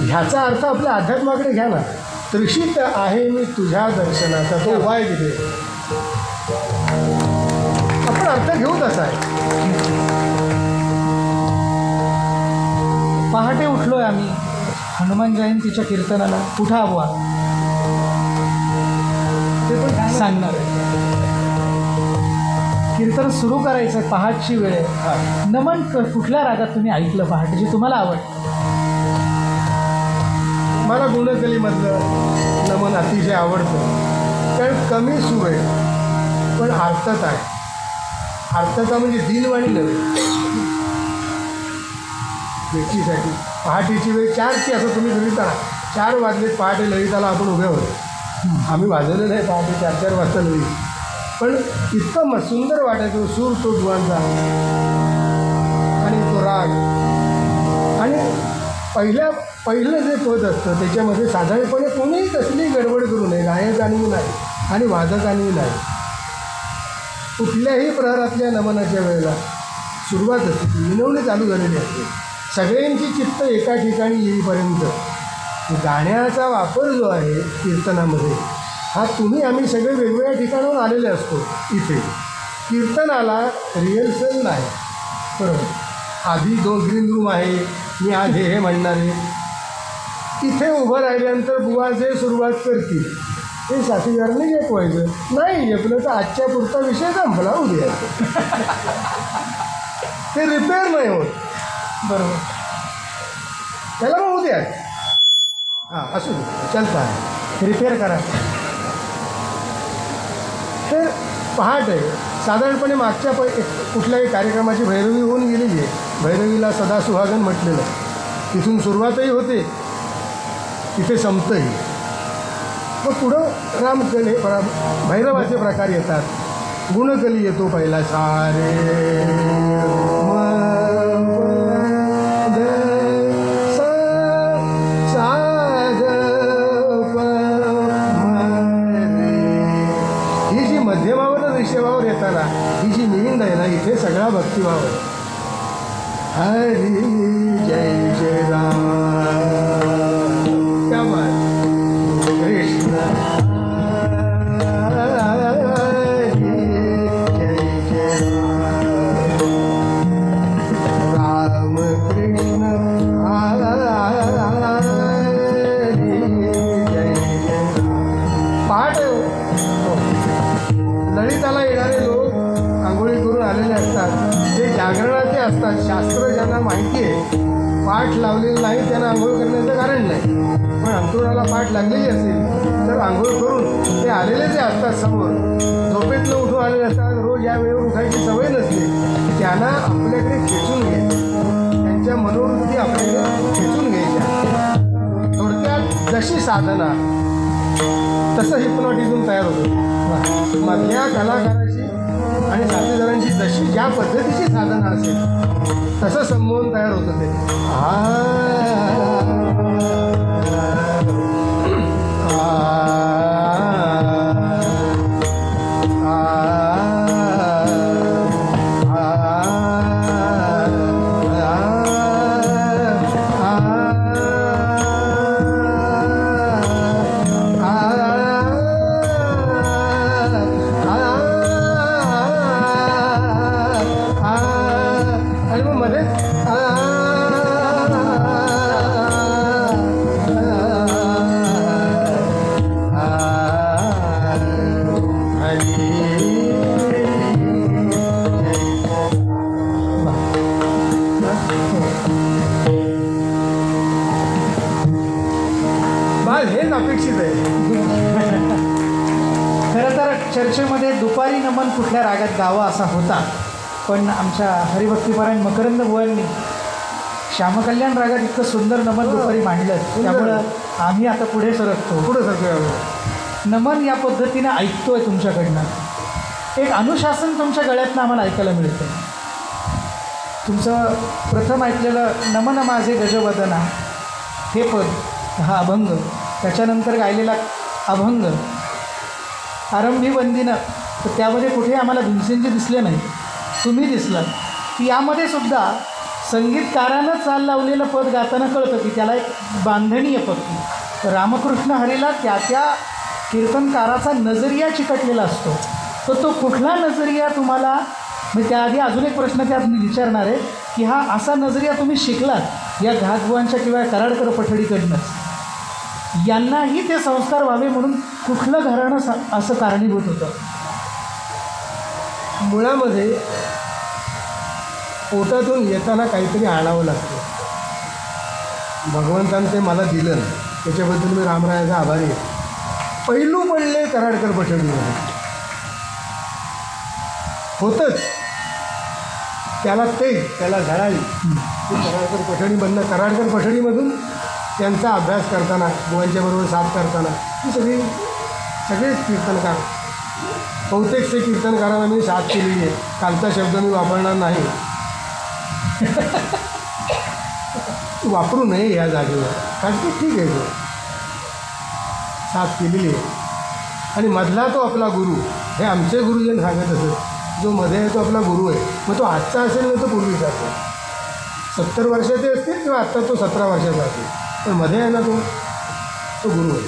ह्याचा अर्थ आपल्या अध्यात्माकडे घ्या ना. तृषित आहे मी तुझ्या दर्शनाचा, तो उपाय तिथे आपण अर्थ घेऊ तसा आहे. पहाटे उठलोय आम्ही हनुमान जयंतीच्या कीर्तनाला, कुठं हवा ते पण काय सांगणार आहे. कीर्तन सुरू करायचं, पहाटची वेळ आहे. नमन कुठल्या रागात तुम्ही ऐकलं पहाटे जे तुम्हाला आवडतं? मला गुणकलीमधलं नमन अतिशय आवडतं, कारण कमी सूर आहे पण अर्थता आहे. अर्थता म्हणजे दिनवाणी नव्हे. व्यक्तीसाठी पहाटेची वेळ 4ची असं तुम्ही गृहीत करा. 4 वाजलेत पहाटे ललिताला आपण उभे होतो. आम्ही वाजवलेलं आहे पहाटे 4-4 वाजता ललित. पण इतकं सुंदर वाटायचं सूर तो दुवांचा आणि तो राग. आणि पहिलं जे पद असतं त्याच्यामध्ये साधारणपणे कोणीही कसली गडबड करू नये, गायकांनी नाही आणि वादकांनी नाही. कुठल्याही प्रहरातल्या नमनाच्या वेळेला सुरुवात असते, विनवणी चालू झालेली असते, सगळ्यांची चित्त एका ठिकाणी येईपर्यंत. गाण्याचा वापर जो आहे कीर्तनामध्ये हा आम्ही सगळे वेगवेगळ्या ठिकाणाहून आलेले असतो. इथे कीर्तनाला रिहर्सल नाही, बरोबर. आधी 2 ग्रीन रूम आहे, मी आज हे म्हणणार आहे. इथे उभं राहिल्यानंतर बुवा जे सुरुवात करतील ते साथीदारांनी झेपवायचं. नाही झेपलं तर आजच्या पुरता विषय संपला, उद्या ते रिपेअर नाही होत, बरोबर. त्याला मग उद्या हां असू दे, चलता आहे, रिपेअर करा. हे पहाट आहे. साधारणपणे मागच्या कुठल्याही कार्यक्रमाची भैरवी होऊन गेलेली आहे. भैरवीला सदा सुहागन म्हटलेलं. तिथून सुरुवातही होते, तिथे संपतही. मग पुढं रामकली भैरवाचे प्रकार येतात. गुणकली येतो पहिला. सारे ही जी मध्यमावर दृश्यभावर येताना ही जी मिळून आहे ना, इथे सगळा भक्तिभाव आहे. हरी जय जय राम, क्या बात. कृष्ण हरी जय जय राम, कृष्ण हरी जय जय. पहाट ललिताला येणारे लोक आंघोळी करून आलेले असतात, ते जागरणाचे असतात. शास्त्र ज्यांना माहिती आहे, पाठ लावलेलं नाही त्यांना आंघोळ करण्याचं कारण नाही. पण अंथरुणाला पाठ लागलेली असेल तर आंघोळ करून ते आलेले जे असतात समोर, झोपेतनं उठून आलेले असतात, रोज या वेळेवर उठायची सवय नसते, त्यांना आपल्याकडे खेचून घ्यायचं, त्यांच्या मनोवृत्ती आपल्याकडे खेचून घ्यायच्या. थोडक्यात जशी साधना तसं हिप्नॉटिझम तयार होतं. मधल्या कलाकाराची आणि साथीदारांची जशी ज्या पद्धतीची साधना असेल तसं संमोहन तयार होतं ते. आणि मग मध्येच बाल हेच अपेक्षित आहे. खरं तर चर्चेमध्ये दुपारी नमन कुठल्या रागात गावा असा होता, पण आमच्या हरिभक्तीपरायण मकरंद बुवांनी श्यामकल्याण रागात इतकं सुंदर नमन दुपारी मांडलं, त्यामुळं आम्ही आता पुढे सरकतो. नमन या पद्धतीनं ऐकतोय तुमच्याकडनं. एक अनुशासन तुमच्या गळ्यातनं आम्हाला ऐकायला मिळतं. तुमचं प्रथम ऐकलेलं नमन माझे गजवदना हे पद, हा अभंग, त्याच्यानंतर गायलेला अभंग आरंभी वंदिनं, तर त्यामध्ये कुठे आम्हाला भीमसेनजी दिसले नाही, तुम्ही दिसलात. यामध्ये सुद्धा संगीतकारानं चाल लावलेलं पद गाताना कळतं की त्याला एक बांधणी आहे पक्की. रामकृष्ण हरीला त्या कीर्तनकाराचा नजरिया चिकटलेला असतो. तर तो कुठला नजरिया तुम्हाला, म्हणजे त्याआधी अजून एक प्रश्न त्यात मी विचारणार आहे की हा असा नजरिया तुम्ही शिकलात या घातबुवांच्या किंवा कराडकर पठडीकडनंच, यांनाही ते संस्कार व्हावे म्हणून कुठलं घराणं असं कारणीभूत होतं? मुळामध्ये पोटातून येताना काहीतरी आणावं लागतं. भगवंतानं ते मला दिलं ना, त्याच्याबद्दल मी रामरायाचा आभारी आहे. पैलू पडले कराडकर पठडीमध्ये होतंच, त्याला झळाळी कराडकर पठडीमधनं, कराडकर पठडीमधून त्यांचा अभ्यास करताना, बुवांच्याबरोबर साथ करताना ही सगळेच कीर्तनकार बहुतेक ते कीर्तनकारांना मी साथ केलेली आहे. कालचा शब्द मी वापरणार नाही. वापरू नये या जागेवर, कारण की ठीक आहे, तो साथ केलेली आहे. आणि मधला तो आपला गुरु, हे आमचे गुरुजन सांगत असत, जो मध्ये आहे तो आपला गुरु आहे. मग तो आजचा असेल नाही तो पूर्वीचा असेल, 70 वर्षाचे असतील किंवा आत्ता तो 17 वर्षाचा असेल, पण मध्ये आहे ना तो गुरु आहे.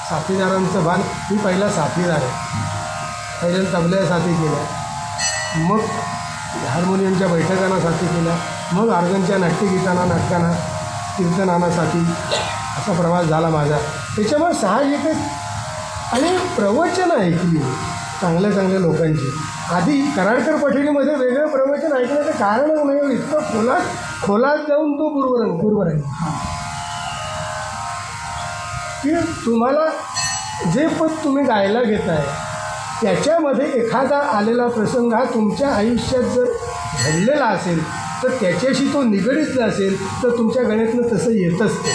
साथीदारांचं भान, मी पहिला साथीदार आहे. पहिल्यांदा तबल्या साथी केल्या, मग हार्मोनियमच्या बैठकांना साथी केल्या, मग ऑर्गनच्या नाट्यगीतांना, नाटकांना, कीर्तनांना साथी, असा प्रवास झाला माझा. त्याच्यामुळे साहजिकच आणि प्रवचन ऐकली चांगल्या चांगल्या लोकांची. आधी कराडकर पठणीमध्ये वेगळं प्रवचन ऐकण्याचं कारणच नाही. इतकं खोलात जाऊन तो पूर्वर आहे की तुम्हाला जे पद तुम्ही गायला घेताय त्याच्यामध्ये एखादा आलेला प्रसंग हा तुमच्या आयुष्यात जर घडलेला असेल तर त्याच्याशी तो निगडीत असेल तर तुमच्या गळ्यातनं तसं येतच ते.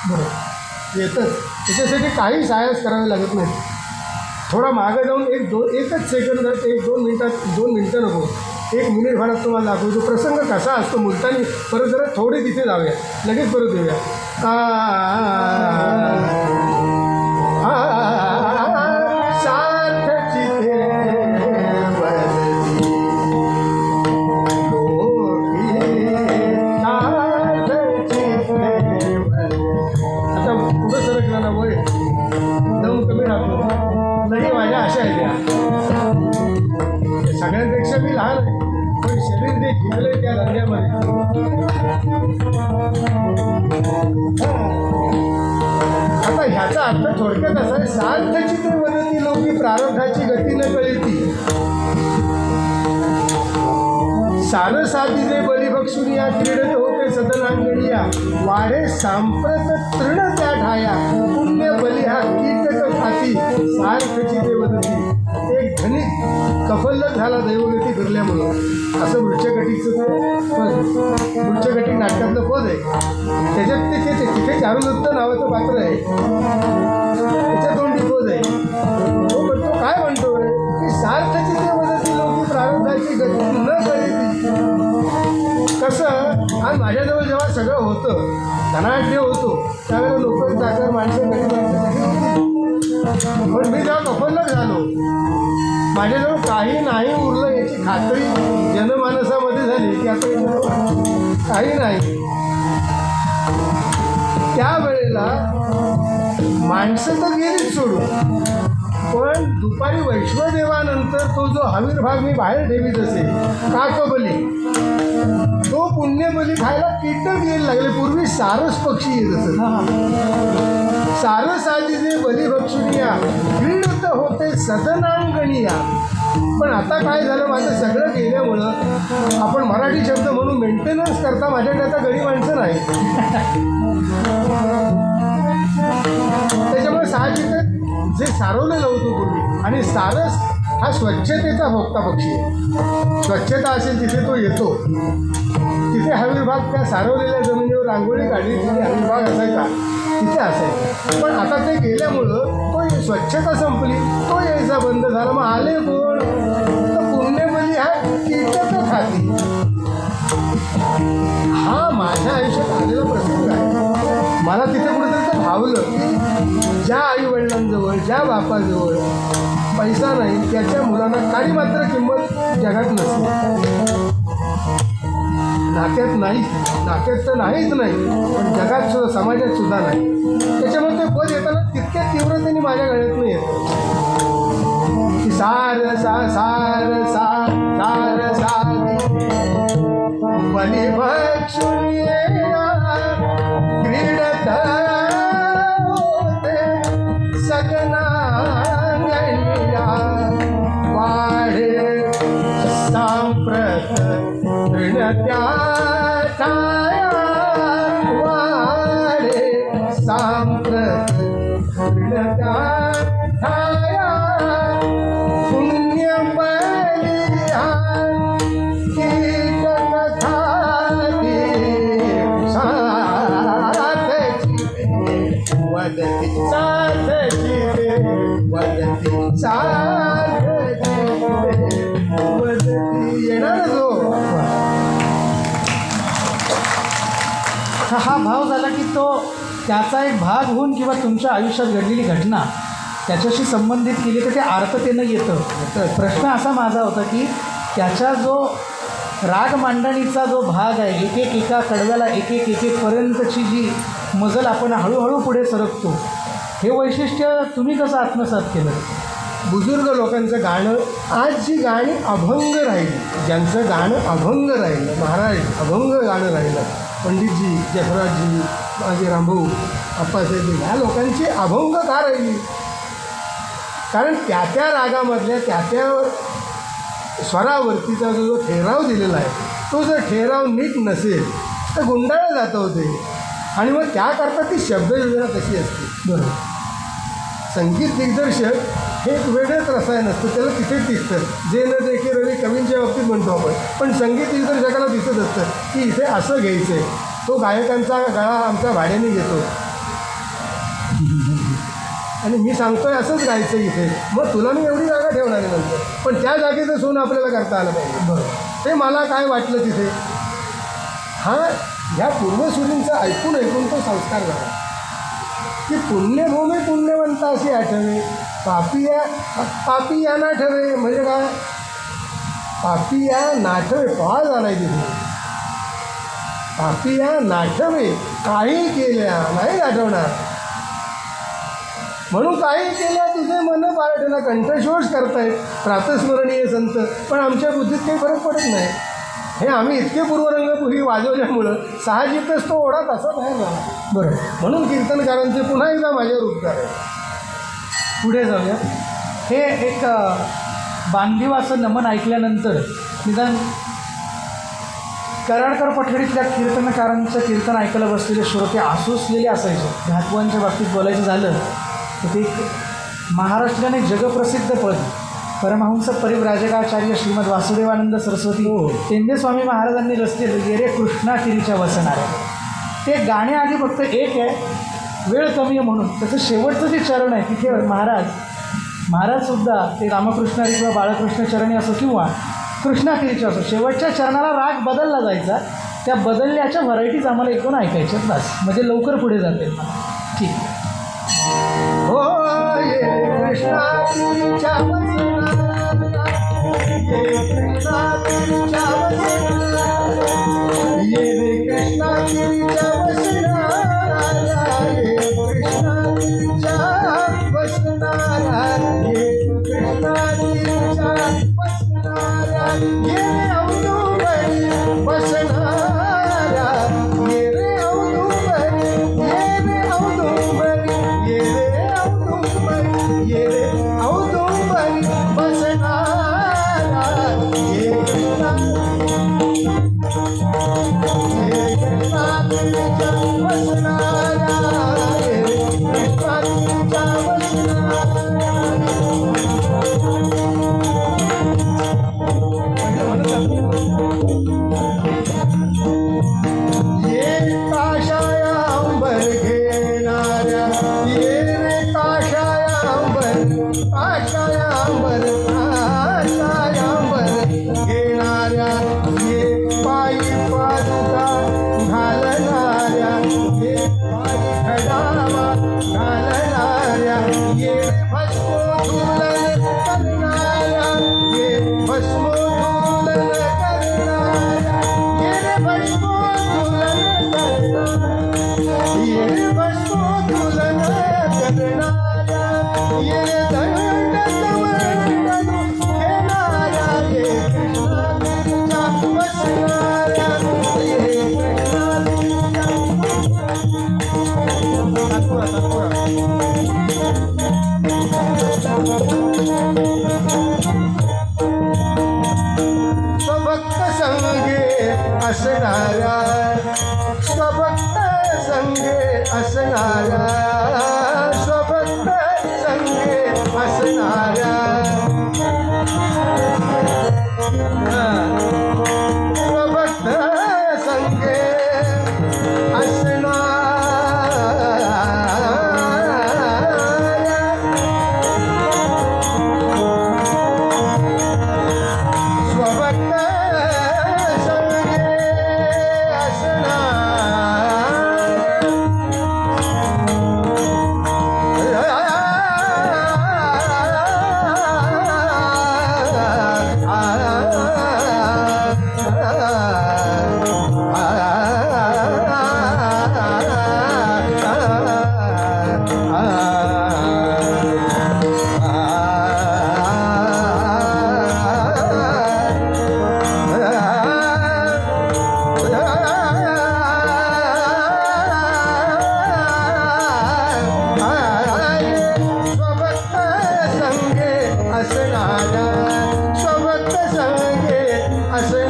बरोबर, येतच. त्याच्यासाठी काही साहस करावे लागत नाही. थोडा मागं जाऊन एकच सेकंदात 2 मिनटं नको, 1 मिनिट भरात तुम्हाला दाखवतो प्रसंग कसा असतो. मुलतानी परत जरा थोडे तिथे जाऊया, लगेच परत येऊया. आता पुढं सरकला ना वय दम कमी राहतो. नाही माझ्या आशा आहे त्या सगळ्यांपेक्षा मी लहान आहे, पण शरीर जे जिंकलंय त्या धंद्यामध्ये. आता ह्याचा अर्थ थोडक्यात असा आहे, सार्थची ते वदती लोकी प्रारब्धाची गती न कळती, सारसाती जे बलिभक्षुनी या क्रीडत होते सदनांगणिया, वाढे सांप्रत तृण त्या ठाया, पुण्य बली हा कीटक खाती, सार्थची ते वदती. एक धनिक कफल्लक झाला दैवगती फिरल्यामुळं, असं वृक्षकटीचं वृक्षकटी नाटकातलं पद आहे. त्याच्यात ते तिथे चारुदत्त नावाचं पात्र आहे, त्याच्या तोंडी पद आहे. तो काय म्हणतोय की सार्थची ते वदती लोकी प्रारब्धाची गती न कळती. कसं आज माझ्याजवळ जेव्हा सगळं होतं, धनाढ्य होतो, त्यावेळेला लोक चाकर माणसं गरीब माणसं सगळी होती. पण मी जेव्हा कफल्लक झालो, माझ्याजवळ काही नाही उरलं याची खात्री जनमानसामध्ये झाली की आता काही नाही. त्यावेळेला माणसं तर गेलीच सोडून, पण दुपारी वैश्वदेवानंतर तो जो आविर्भाव मी बाहेर ठेवीत असे काकबली, तो पुण्यबली खायला कीटक यायला लागले. पूर्वी सारस पक्षी येत असत. सारस आधी जे बलिभक्षुनिया क्रीडत होते सदनांगणिया. पण आता काय झालं, माझं सगळं गेल्यामुळं आपण मराठी शब्द म्हणून मेंटेनन्स करता माझ्याकडे आता गडी माणसं नाही. त्याच्यामुळे साहजिकच जे सारवलेलं होतं पूर्वी, आणि सारस हा स्वच्छतेचा भोगता पक्षी आहे. स्वच्छता असेल तिथे तो येतो, तिथे हवीरभाग त्या सारवलेल्या जमिनीवर रांगोळी काढली तिथे हवीरभाग असायचा, तिथे असायचा. पण आता ते गेल्यामुळं तो स्वच्छता संपली, तो यायचा बंद झाला. मग आले कोण, तर पुण्यबली हा कीटक खाती. हा माझ्या आयुष्यात आलेला प्रसंग आहे. मला तिथे कुठेतरी ते भावलं की ज्या आईवडिलांजवळ, ज्या बापाजवळ पैसा नाही, त्याच्या मुलांना काही मात्र किंमत जगात नसते. नात्यात नाही, नात्यात तर नाहीच नाही, पण जगात सुद्धा, समाजात सुद्धा नाही. त्याच्यामुळे ते पद येताना तितक्या तीव्रतेने माझ्या गळ्यातून येतं की सार सा सार सा सार सा बलिभक्षुनिया क्रीडत होते सदनांगणिया, वाढे सांप्रत तृणत्या ठाया, वाढे सांप्रत तृणत्या ठाया, पुण्य बलिया कीटक खाती, साथची वदती, साथची वदती. हो. हा भाव झाला की तो त्याचा एक भाग होऊन किंवा तुमच्या आयुष्यात घडलेली घटना त्याच्याशी संबंधित केली तर ते आर्ततेनं येतं. तर प्रश्न असा माझा होता की त्याच्या जो राग मांडणीचा जो भाग आहे, एक एक एका कडव्याला एक एक एक एकपर्यंतची जी मजल आपण हळूहळू पुढे सरकतो, हे वैशिष्ट्य तुम्ही कसं आत्मसात केलं? बुजुर्ग लोकांचं गाणं, आज जी गाणी अभंग राहिली, ज्यांचं गाणं अभंग राहिलं, महाराज अभंग गाणं राहिलं, पंडितजी, जसराजजी, माझे रामभाऊ, अप्पासाहेब, ह्या लोकांची अभंग का राहिली? कारण त्या त्या रागामधल्या त्या त्या स्वरावरतीचा जो ठेराव दिलेला आहे, तो जर ठेराव नीट नसेल तर गुंडाळलं जातं होते. आणि मग त्याकरता ती शब्दयोजना कशी असते. बरोबर. संगीत दिग्दर्शक हे एक वेगळंच रसायन असतं, त्याला तिथेच दिसतं. जे न देखे रवी कवींच्या बाबतीत म्हणतो आपण, पण संगीत दिग्दर्शकाला दिसत असतं की इथे असं घ्यायचं आहे. तो गायकांचा गळा आमच्या भाड्याने घेतो आणि मी सांगतोय असंच गायचं इथे, मग तुला मी एवढी जागा ठेवणार आहे नंतर, पण त्या जागेचं सोन आपल्याला करता आलं पाहिजे. बरोबर. ते मला काय वाटलं तिथे, हा ह्या पूर्वसुरींचा ऐकून ऐकून तो संस्कार झाला की पुण्यभूमी पुण्यवंत अशी आठवे, पापिया नाठवे. म्हणजे काय, पापिया नाठवे पहा झालाय तिथे. पापिया नाठवे, काही केल्या नाही आठवणार, म्हणून काही केल्या तुझे मन पाळटना. कंठशोष करतायत प्रातस्मरणीय संत, पण आमच्या बुद्धीत काही फरक पडत नाही. हे आम्ही इतके पूर्वरंगपुरी वाजवल्यामुळं साहजिकच तो ओढा तसा बाहेर झाला. बरोबर. म्हणून कीर्तनकारांचे पुन्हा एकदा माझ्यावर उपकार आहे. पुढे जाऊया. हे एक बांधिवाचं नमन ऐकल्यानंतर निदान कराडकर पठडीतल्या कीर्तनकारांचं कीर्तन ऐकायला बसलेले श्रोते आसुसलेले असायचे. धातवांच्या बाबतीत बोलायचं झालं तर ते एक महाराष्ट्राने जगप्रसिद्ध पद परमहंस परिव्राजकाचार्य श्रीमद वासुदेवानंद सरस्वती तेंडे स्वामी महाराजांनी रचलेलं ये रे कृष्णागिरीच्या वसणाऱ्या, ते गाण्याआधी फक्त एक आहे, वेळ कमी आहे म्हणून. त्याचं शेवटचं जे चरण आहे तिथे महाराजसुद्धा ते रामकृष्णारी किंवा बाळकृष्ण चरणी असो किंवा कृष्णागिरीचे असो, शेवटच्या चरणाला राग बदलला जायचा. त्या बदलल्याच्या व्हरायटीज आम्हाला एक दोन ऐकायच्यात बस, म्हणजे लवकर पुढे जाते. ठीक आहे. हो ये कृष्णागिरीच्या वसणाऱ्या, ये कृष्णागिरीच्या वसणाऱ्या, ये रे कृष्णागिरीच्या वसणाऱ्या, ये कृष्णागिरीच्या वसणाऱ्या, ये कृष्णागिरीच्या वसणाऱ्या, ये रे औदुंबरी वसणाऱ्या, ये रे औदुंबरी, ये रे औदुंबरी, ये रे औदुंबरी, ये रे औदुंबरी वसणाऱ्या, ये कृष्णागिरीच्या वसणाऱ्या, ये कृष्णागिरीच्या ये काशायांबर घेणाऱ्या, ये रे काशायांबर, काशायांबर, काशायांबर घेणाऱ्या, ये पायी पादुका घालणाऱ्या, ये पायी खडावा घालणाऱ्या, ये भस्मोधूलन करणाऱ्या, ये भस्मोधूलन करणाऱ्या, ये भस्मोधूलन करणाऱ्या, ये भस्मोधूलन करणाऱ्या, ये दंड कमंडलू घेणाऱ्या, ये कृष्णागिरीच्या वसणाऱ्या, ये कृष्णागिरीच्या स्वभक्त संगे असणाऱ्या, स्वभक्त संगे असणाऱ्या, स्वभक्त संगे असणाऱ्या, स्वभक्त संगे असणाऱ्या, स्वभक्त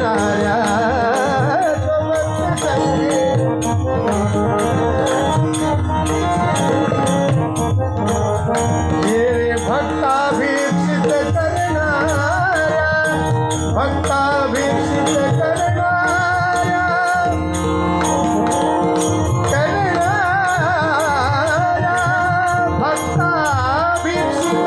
करणाऱ्या सोबत संगी. हे रे भक्ताभीप्सित करणाऱ्या, भक्ताभीप्सित करणाऱ्या, करणाऱ्या भक्ताभीप्सित,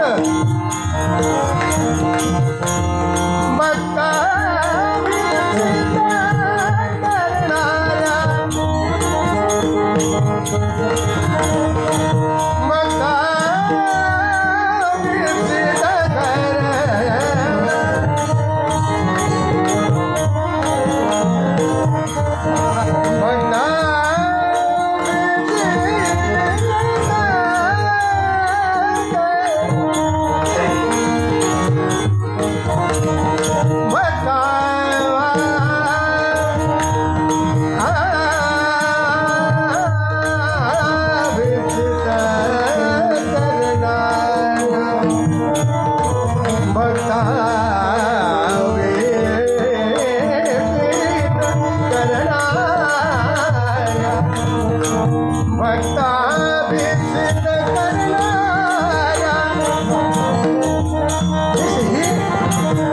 भक्ताभीप्सित करणाऱ्या,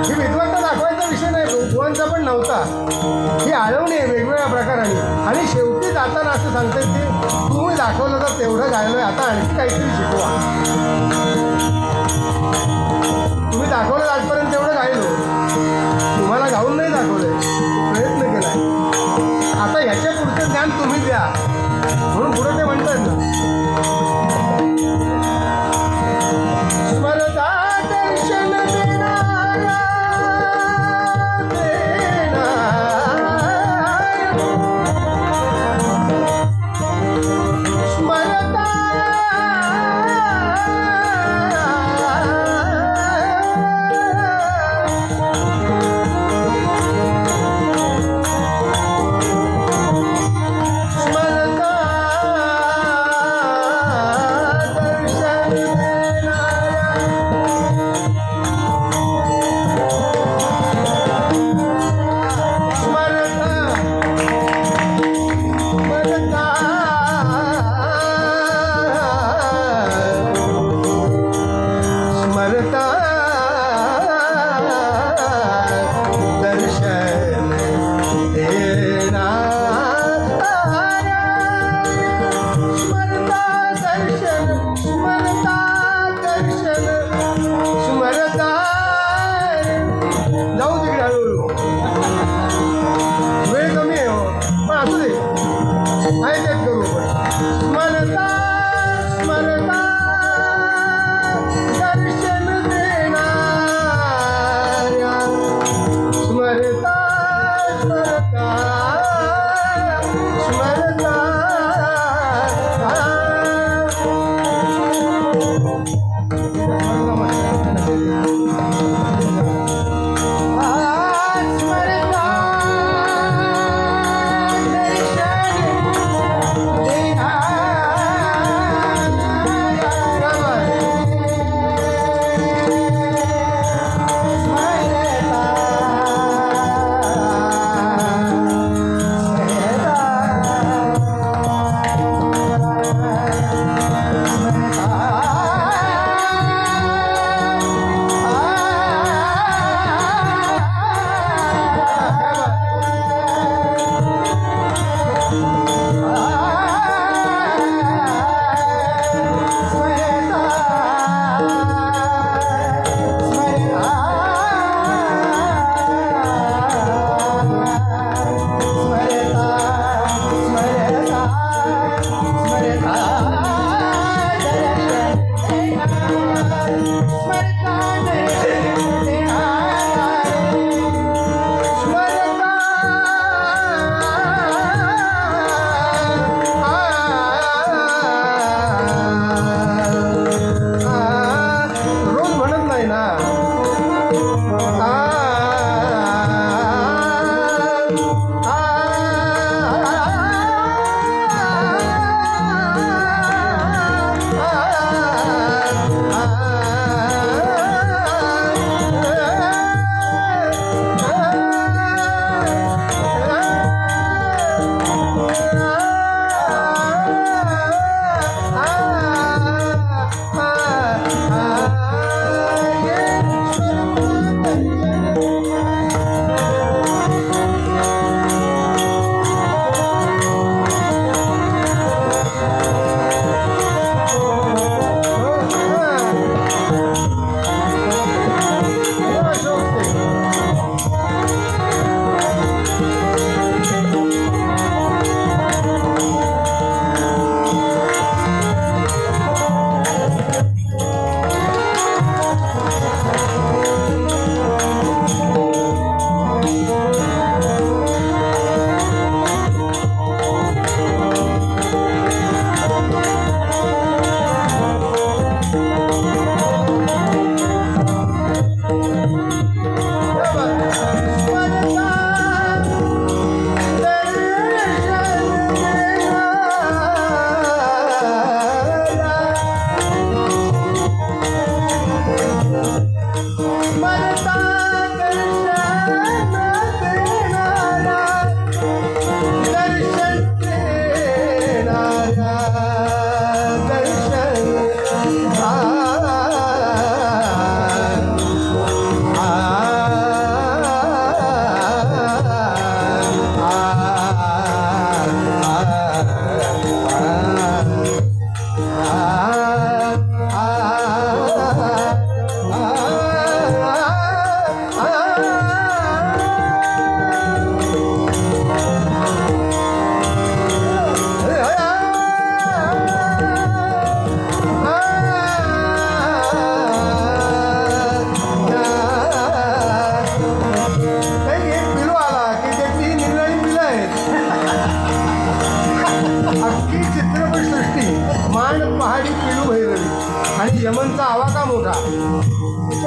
ही विद्वत्ता दाखवायचा विषय नाही, भगवानचा पण नव्हता. ही आळवणी आहे वेगवेगळ्या प्रकाराने. आणि शेवटी जाताना असं सांगतात की तुम्ही दाखवलं तर तेवढं गायलोय, आता आणखी काहीतरी शिकवा. तुम्ही दाखवलं आजपर्यंत तेवढं गायलो, तुम्हाला गाऊन नाही दाखवलंय, प्रयत्न केलाय, आता ह्याच्या पुढचं ज्ञान तुम्ही द्या. म्हणून पुढे ते म्हणतात ना, स्मरता दर्शन देणारा, स्मरता जाऊ तिकडे हळूहळू, वेळ कमी आहे हो, पण असू दे, आहे तेच करू आपण. स्मरता स्मरता दर्शन देणाऱ्या, स्मरता स्मरता स्मरता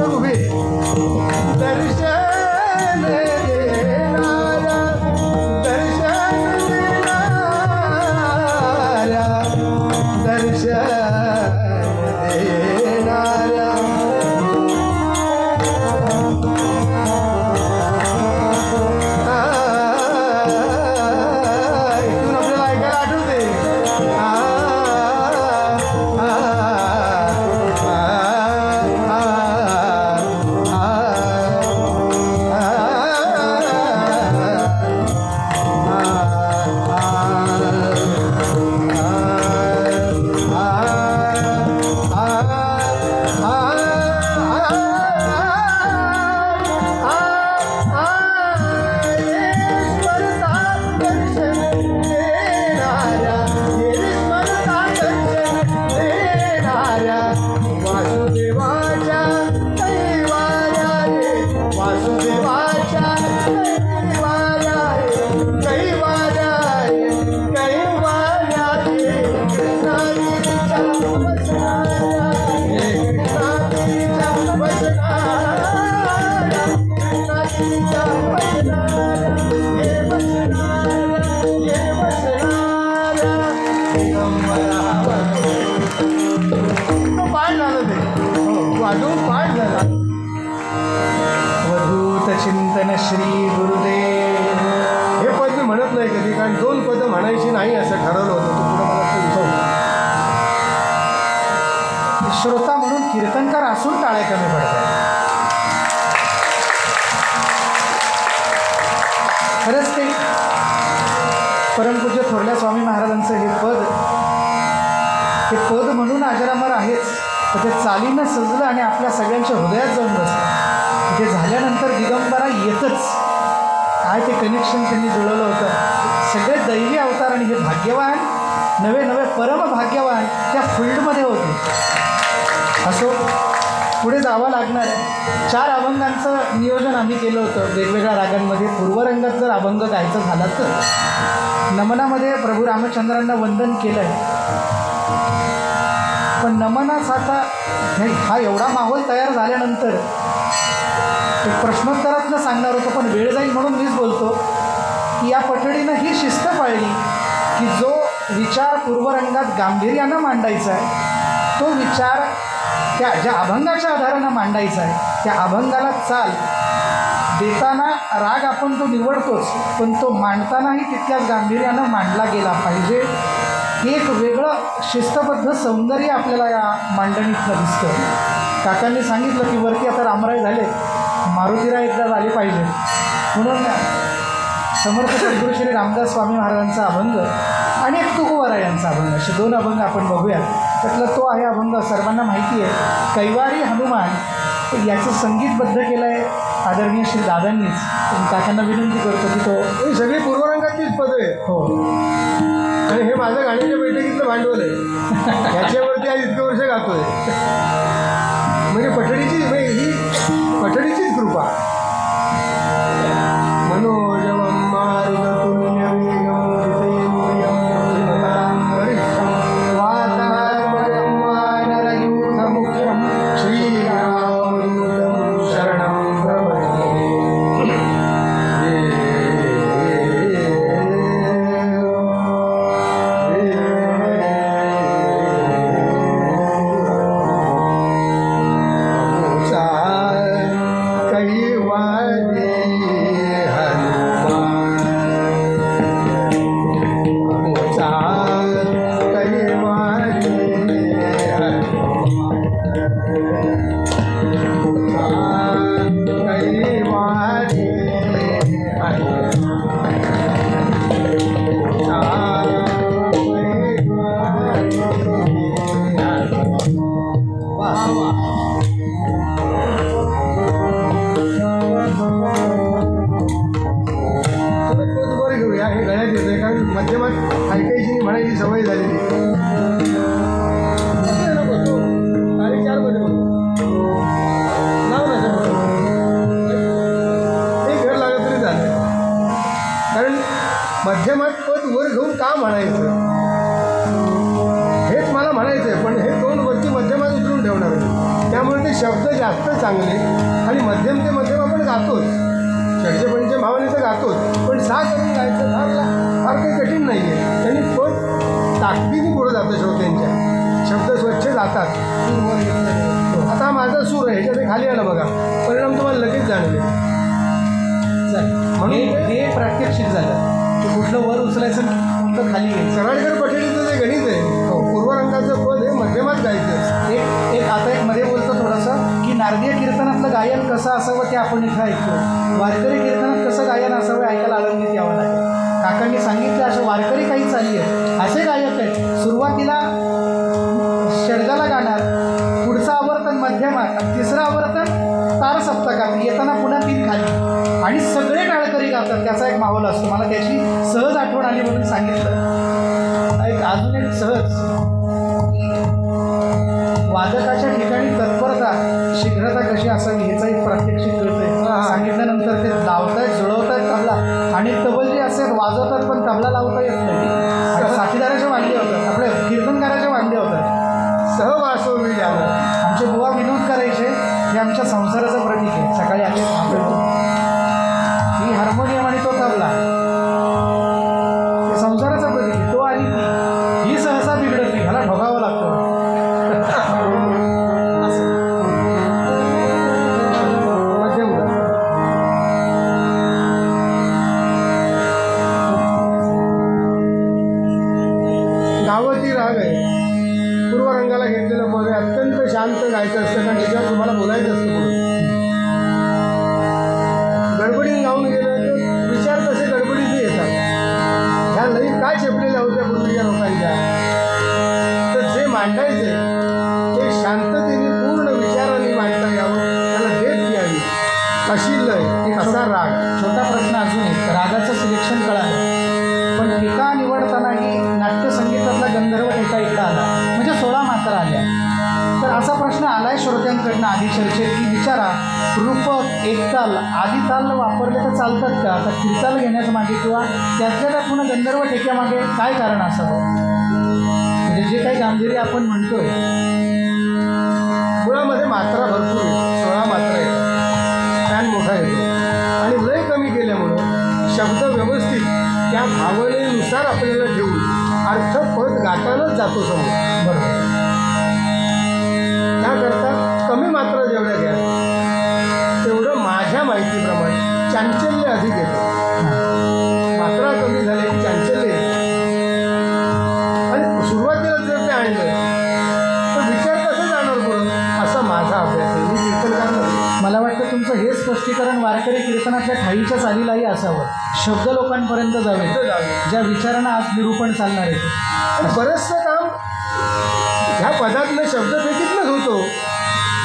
उभे दर्शन देणारा दर्शन देणारा इथून आपल्याला ऐकायला आठवते वासुदेवाच्या कैवाऱ्या रे वासुदेवाच्या कैवाऱ्या रे कैवाऱ्या रे कैवाऱ्या रे कृष्णाजीच्या वचनाऱ्या रे कृष्णाजीच्या वचनाऱ्या कृष्णाजीच्या वचनाऱ्या हे वचनाऱ्या दिगंबरा पाठ झालं ते वाजवून पाठ झाला वधूत चिंतन श्री गुरुदेव हे पद मी म्हणत नाही कधी कारण 2 पदं म्हणायची नाही असं ठरवलं होतं तू पुढं मला ते विचारू श्रोता म्हणून कीर्तनकार असून टाळे कमी पडतात. खरंच ते परमपूज्य थोरल्या स्वामी महाराजांचं हे पद म्हणून अजरामर आहेच, तर ते चालीनं सजलं आणि आपल्या सगळ्यांच्या हृदयात जाऊन बसलं. ते झाल्यानंतर दिगंबरा येतच काय ते कनेक्शन त्यांनी जुळवलं होतं. सगळे दैवी अवतार आणि हे भाग्यवान नवे नवे परम भाग्यवान त्या फील्डमध्ये होते. असो पुढे जावं लागणार आहे. 4 अभंगांचं नियोजन आम्ही केलं होतं वेगवेगळ्या रागांमध्ये. पूर्वरंगात जर अभंग गायचं झाला तर नमनामध्ये प्रभू रामचंद्रांना वंदन केलं आहे, पण नमनाचा आता हा एवढा माहोल तयार झाल्यानंतर एक प्रश्नोत्तरातनं सांगणार होतो, पण वेळ जाईल म्हणून मीच बोलतो की या पठडीनं ही शिस्त पाळली की जो विचार पूर्वरंगात गांभीर्यानं मांडायचा आहे तो विचार त्या ज्या अभंगाच्या आधारानं मांडायचा आहे त्या अभंगाला चाल देताना राग आपण तो निवडतोच, पण तो मांडतानाही तितक्याच गांभीर्यानं मांडला गेला पाहिजे. एक वेगळं शिस्तबद्ध सौंदर्य आपल्याला या मांडणीतलं दिसतं. काकांनी सांगितलं की वरती आता रामराय झाले, मारुतीराय एकदा झाले पाहिजे, म्हणून समर्थ सद्गुरू श्री रामदास स्वामी महाराजांचा अभंग आणि एक तुकोबरायांचा अभंग असे 2 अभंग आपण बघूया. त्यातला तो आहे अभंग सर्वांना माहिती आहे, कैवारी हनुमान. याचं संगीतबद्ध केलं आहे आदरणीय श्री दादांनीच. काकांना विनंती करतो की तो ही सगळी पूर्वरंगातलीच पदं आहे. हो, आणि हे माझं गाण्याच्या बैठकीतलं भांडवल आहे. ह्याच्यावरती आज इतकं वर्ष गातोय म्हणजे ही पठडीचीच कृपा. मनोजवं मारुततुल्यवेगं जितेन्द्रियं बुद्धिमतां वरिष्ठं वातात्मजं वानरयूथमुख्यं श्रीरामदूतं शरणं प्रपद्ये. मध्यमात ऐकायची म्हणायची सवय झालेली. तारीख 4 मध्ये नाव नाही घर लागत तरी झालं. कारण मध्यमात पद वर घेऊन का म्हणायचं हेच मला म्हणायचं आहे, पण हे 2 वरती मध्यमात उतरून ठेवणार आहे. त्यामुळे ते शब्द जास्त चांगले आणि मध्यम ते मध्यम आपण गातोच, षडजपंच भावाने तर गातोच, पण सा करून गायचं फार काही कठीण नाही आहे. त्यांनी तो ताकदीने पुढं जातं श्रोत्यांच्या, शब्द स्वच्छ जातात. आता हा माझा सूर आहे, ह्याच्यात खाली आला बघा, परिणाम तुम्हाला लगेच जाणवेल. म्हणून हे प्रात्यक्षिक झालं की कुठलं वर उचलायचं कुठलं खाली घ्यायचं. कराडकर पटेलीचं जे गणित आहे, पूर्वरंगाचं पद हे मध्यमात गायचं. एक आता एक मध्ये बोलतो थोडंसं की नारदीय कीर्तनातलं गायन कसं असावं ते आपण इथं ऐकतो. वारकरी कीर्तनात कसं गायन असावं ऐकायला आनंदीत यावं लागेल. काकांनी सांगितलं असे वारकरी काही चालली आहेत, असे गायक आहेत सुरुवातीला षडजाला गाणार, पुढचं आवर्तन मध्यमात, तिसरं आवर्तन तार सप्तकात, येताना पुन्हा 3 खाली, आणि सगळे टाळकरी गातात. त्याचा एक माहोल असतो. मला त्याची सहज आठवण आली म्हणून सांगितलं. एक अजून एक सहज, वादकाच्या ठिकाणी तत्परता शीघ्रता कशी असावी ह्याचा एक प्रात्यक्षिक कळतंय. सांगितल्यानंतर ते लावतायत, जुळवतायत तबला, आणि तबल जे असतात वाजवतात पण तबला लावता येत नाही. साथीदाराचे वाद्य होतात, आपल्या कीर्तनकाराचे वाद्य होतात. सहवासोवी जावं. आमचे बुवा विनोद करायचे, हे आमच्या संसाराचं प्रतीक आहे. सकाळी आले ही हार्मोनियम आणि तो तबला हे संसाराचं प्रतीक आहे. तो आणि ही सहसा बिघडत नाही, ह्याला ठोकावं लागतं. गावती राग आहे, पूर्वरंगाला घेतलेलं पद आहे, अत्यंत शांत गायचं असतं, कारण त्याच्यावर तुम्हाला बोलायचं असतं. पुढे गडबडीने गाऊन गेलं तर विचार तसे गडबडीने येतात. ह्या लई काय चेपलेल्या होत्या पूर्वीच्या लोकांच्या, तर जे मांडायचे ते शांततेने पूर्ण विचाराने मांडता यावं, त्याला देत यावी अशी लय, असा राग. छोटा प्रश्न अजून एक, रागाचं सिलेक्शन कळालं पण ठेका निवडतानाही नाट्यसंगीतातला गंधर्व ठेका इकडं आला, म्हणजे 16 मात्रा आल्या. तर असा प्रश्न आलाय श्रोत्यांकडनं आधी चर्चेत की विचारा, रूपक, एकताल, आदी ताल वापरले तर चालतात का? आता कीर्ताल घेण्याचं मागे किंवा त्यातल्या त्यात पुन्हा गंधर्व ठेक्यामागे काय कारण असावं? म्हणजे जे काही गांभीर्य आपण म्हणतोय, मुळामध्ये मात्रा भरपूर येतो, 16 मात्रा येतात, फॅन मोठा येतो, आणि लय कमी केल्यामुळं शब्द व्यवस्थित त्या भावनेनुसार आपल्याला ठेवून अर्थ पद गातानाच जातो समोर. बरोबर. त्याकरता कमी मात्रा जेवढ्या घ्या तेवढं माझ्या माहितीप्रमाणे चांचल्य अधिक येतं. मात्रा कमी झाली की चांचल्य येतं. आणि सुरुवातीला जर ते आणलं तर विचार कसं जाणार पुढं, असा माझा अभ्यास आहे. मी कीर्तनकार नाही. मला वाटतं तुमचं हे स्पष्टीकरण वारकरी कीर्तनातल्या ठाईच्या चालीलाही असावं, शब्द लोकांपर्यंत जावे, ज्या विचारांना आज निरूपण चालणार आहे. आणि बरंचसं काम ह्या पदातनं शब्दपेटीतनंच होतो.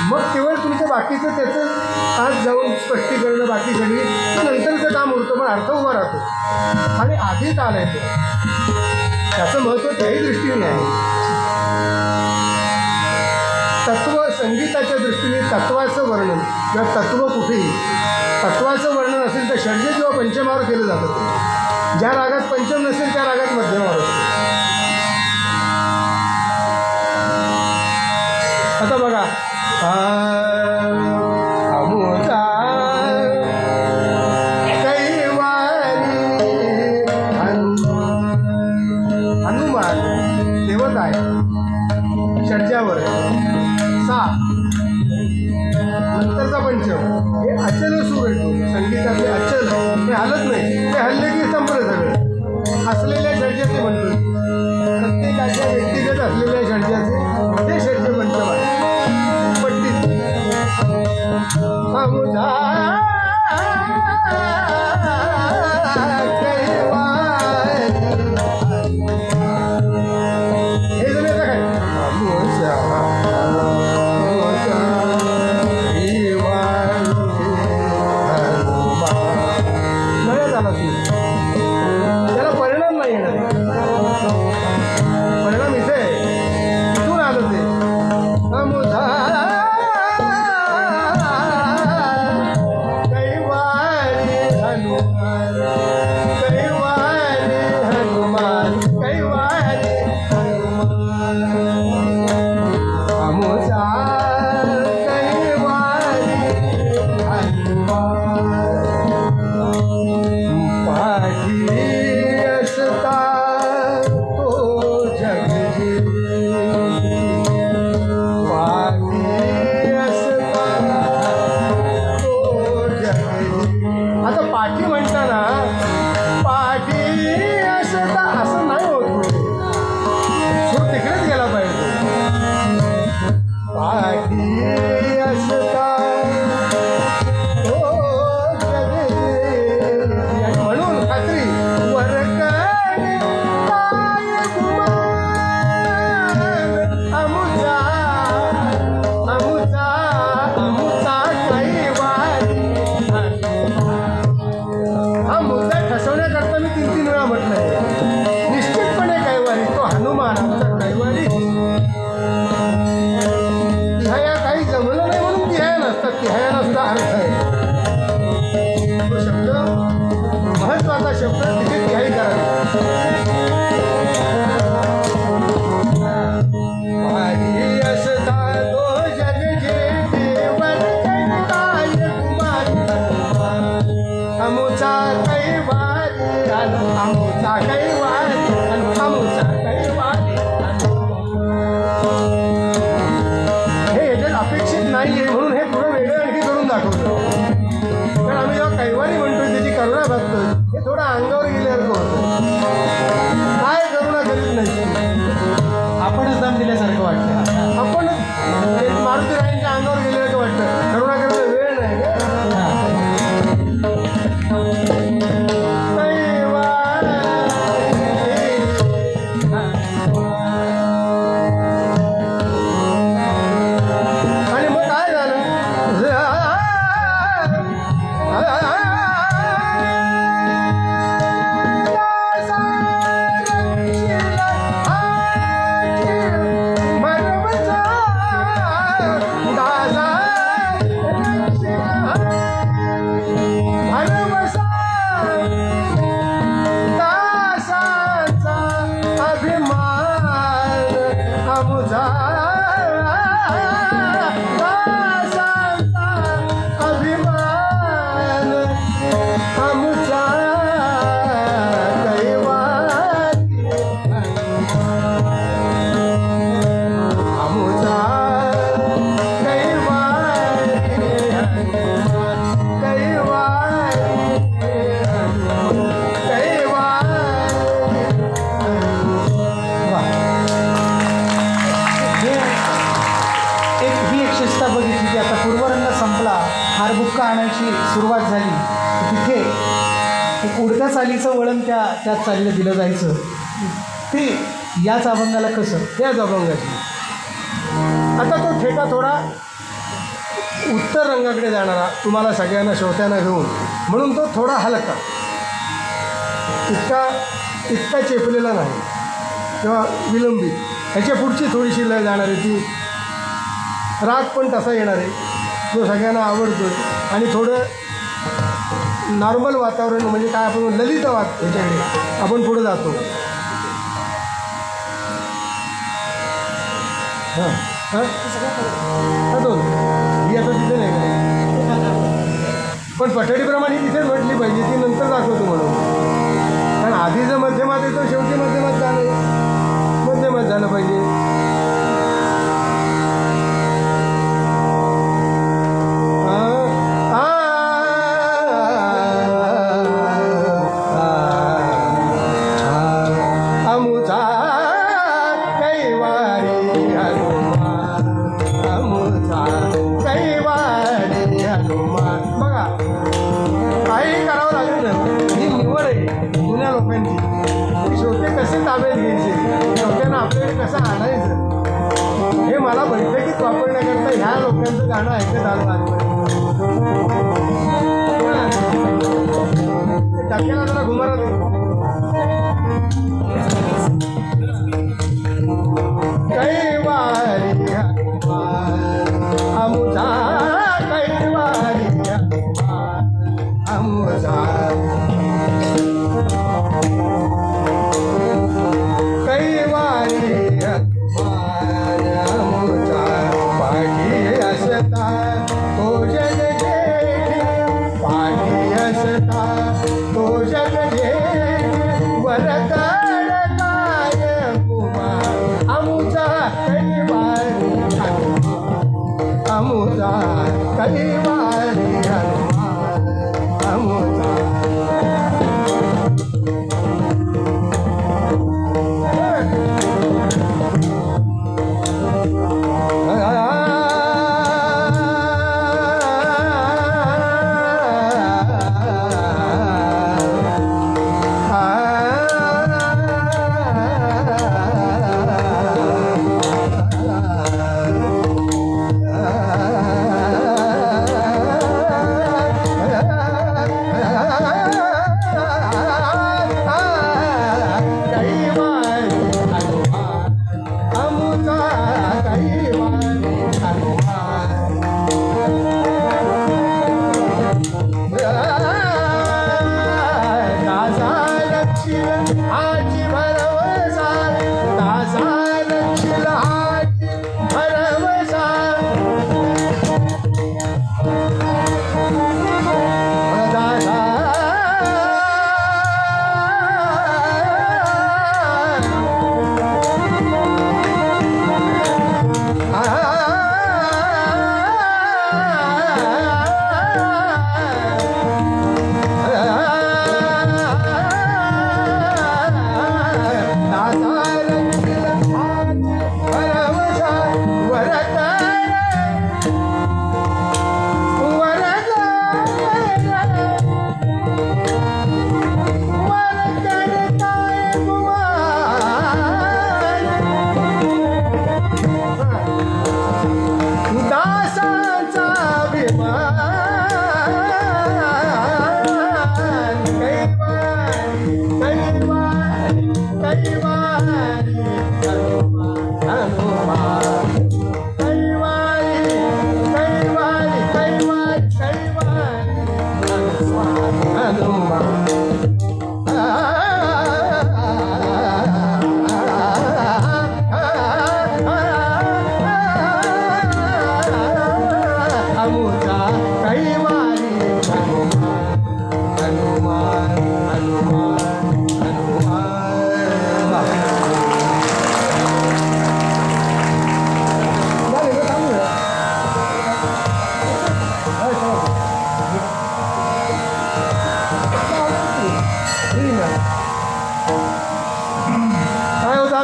मग केवळ तुमचं बाकीचं त्याचं आज जाऊन स्पष्टीकरणं बाकी सगळी नंतरचं काम उरतं, पण अर्थ उभा राहतो आणि आधीच आलाय तो. त्याचं महत्त्व त्याही दृष्टीने आहे. तत्व संगीताच्या दृष्टीने तत्वाचं वर्णन किंवा तत्व कुठेही तत्वाचं वर्णन असेल तर षड्ज किंवा पंचमावर केलं जातं. ज्या रागात पंचम नसेल त्या रागात मध्यमावर असतो. आता बघा, अमुता कैवारी हनुमान देवता आहे, षड्जावर सा, नंतरचा पंचम, हे अचल सूर येतो. संगीतातले अचल हे हलत नाही, ते हल्ले की संपलं सगळं. असलेल्या षड्जाचे म्हणतो, प्रत्येकाच्या व्यक्तिगत असलेल्या षड्जाचे ते षड्ज पंचम आहे. पट्टीत हे जण येतं काय गळ्यात आला तू, त्याला परिणाम नाही येणार. असता तो जग पाठी असता तो जग. आता पाठी म्हणताना पाठी असता असं नाही होत, सूर तिकडेच गेला पाहिजे. पाठी असता तो जग आणि म्हणून खात्री वरकडी काय गुमान अमुचा अमुचा अमुचा कैवारी. हा मुद्दा ठसवण्याकरता मी 3-3 वेळा म्हटलंय. निश्चितपणे कैवारी तो हनुमान आमचा कैवारी. तिहाया काही जमलं नाही म्हणून तिहाया नसतात. तिहाया नसता अर्थ आहे तो शब्द, महत्वाचा शब्द, तिथे तिहाई करावी. पाठी असता तो जग जेथे वरकडी काय गुमानी अमुचा कैवारी अमुचा कैवारी अमुचा कैवारी. हे याच्यात अपेक्षित नाही आहे म्हणून हे थोडं वेगळं आणखी करून दाखवतो. कारण आम्ही जेव्हा कैवारी म्हणतोय त्याची करुणा बघतोय हे थोडं अंगावर गेल्यासारखं होतं. काय करुणा करीत नाही, आपणच दम दिल्यासारखं वाटतं. आपण मारुती रायांच्या अंगावर गेल्यासारखं वाटतं. करुणा करायला वेळ नाही आणि मग काय झालं. हारबुक्का आणायची सुरुवात झाली तिथे एक उडत्या चालीचं वळण त्या चालीला दिलं जायचं. ते याच अभंगाला कसं, त्याच अभंगाची. आता तो ठेका थोडा उत्तर रंगाकडे जाणारा तुम्हाला सगळ्यांना श्रोत्यांना घेऊन, म्हणून तो थोडा हलका, इतका चेपलेला नाही किंवा विलंबित. ह्याच्या पुढची थोडीशी लय जाणार आहे, ती राग पण तसा येणार आहे जो सगळ्यांना आवडतो आहे. आणि थोडं नॉर्मल वातावरण म्हणजे काय आपण ललित ह्याच्याकडे आपण पुढे जातो. हां हां दोन ही आता तिथे नाही का, पण पठडीप्रमाणे तिथेच म्हटली पाहिजे, ती नंतर दाखवतो म्हणून. कारण आधी जर मध्यमात येतो शेवटी मध्यमात झालं, मध्यमात झालं पाहिजे. कसं आणायचं हे मला बैठकीत वापरण्याकरता ह्या लोकांचं गाणं ऐकत आलं. टाक्याला जरा घुमारा दे. कैवारी अमुचा कैवारी अमुचा तो जग जेठी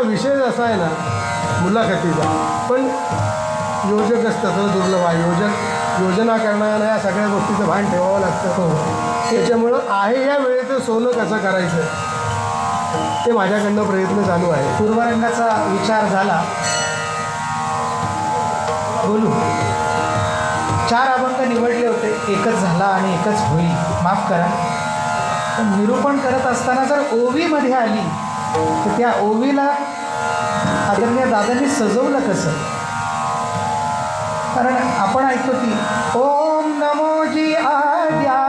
विषय असा आहे ना मुलाखतीचा, पण योजकच तसं दुर्लभ आहे. योजना करणाऱ्या या सगळ्या गोष्टीचं भान ठेवावं लागतं. त्याच्यामुळं आहे या वेळेचं सोनं कसं करायचं ते माझ्याकडनं प्रयत्न चालू आहे. पूर्वरंगाचा विचार झाला, बोलू. 4 अभंग निवडले होते, एकच झाला आणि एकच होईल, माफ करा. पण निरूपण करत असताना जर ओवीमध्ये आली तर त्या ओवीला आदरणीय दादांनी सजवलं कसं? कारण आपण ऐकतो की ओम नमोजी आद्या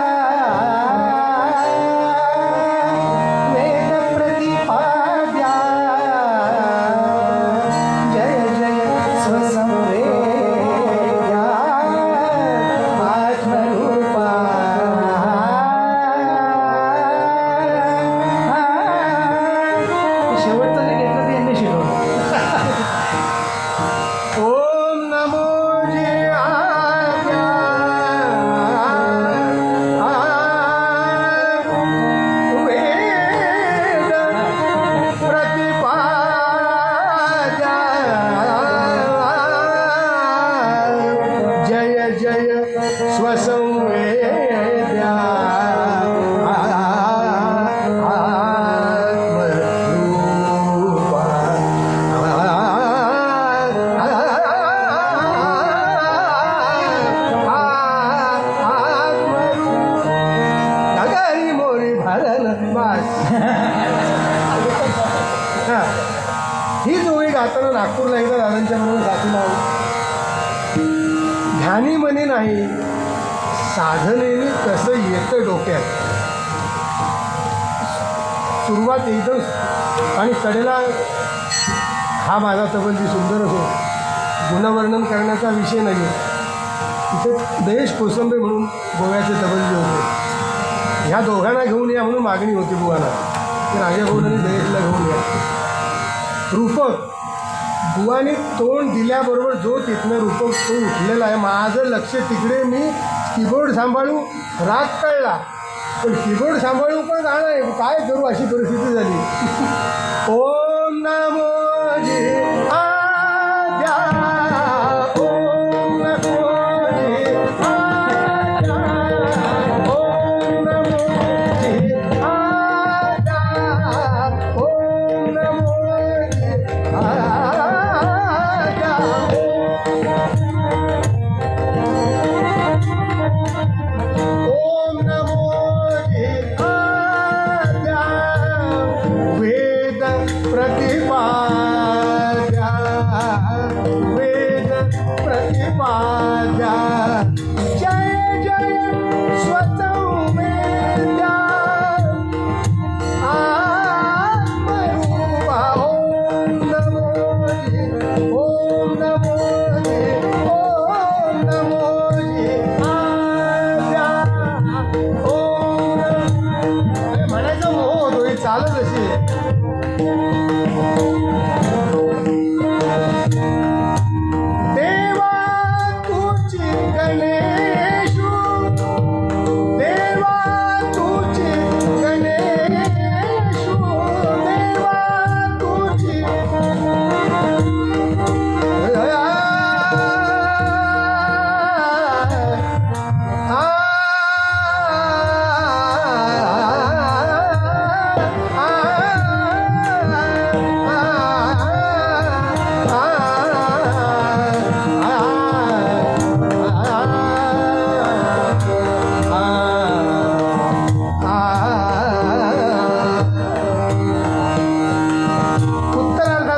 वेद प्रतिपाद्या जय जय स्वसंवेद्या आत्मरूपा. शेवटचं जे घेतलं ते यांनी शिकवलं. ओम नमो जी आज्ञा वेद प्रतिपाद्या जय जय स्वसंवेद्या ही जोडी गाताना नागपूरला एकदा दादांच्या म्हणून गातीला ध्यानी म्हणे नाही, साधनेने कसं येतं डोक्यात. सुरुवात एकदम आणि कडेला हा माझा तबलजी सुंदर असो, गुणवर्णन करण्याचा विषय नाही आहे. तिथे दयेश कोसंबे म्हणून गोव्याचे तबलजी होते. ह्या दोघांना घेऊन या म्हणून मागणी होती बुवाला की राजाभाऊंनी दयेशला घेऊन या. रूपक बुवाने तोंड दिल्याबरोबर जो तिथनं रूपक तो उठलेला आहे. माझं लक्ष तिकडे, मी कीबोर्ड सांभाळू, राग कळला पण कीबोर्ड सांभाळून पण गाणं आहे, काय करू अशी परिस्थिती झाली. ओम नमो आद्या, ओम नमो आद्या, ओम नमो आद्या, ओम नमो आद्या. ओम नमो आद्या, वेद प्रतिपाद्या, वेद प्रतिपाद्या, जय जय स्वसंवेद्या, आत्मरूपा. ओम नमो ओम नमो ओम नमो आद्या, ओम अरे म्हणायचं मोह होतो, ही चालत अशी आहे. देवा तुझी गणेशू, देवा तुझी गणेशू, देवा तुझी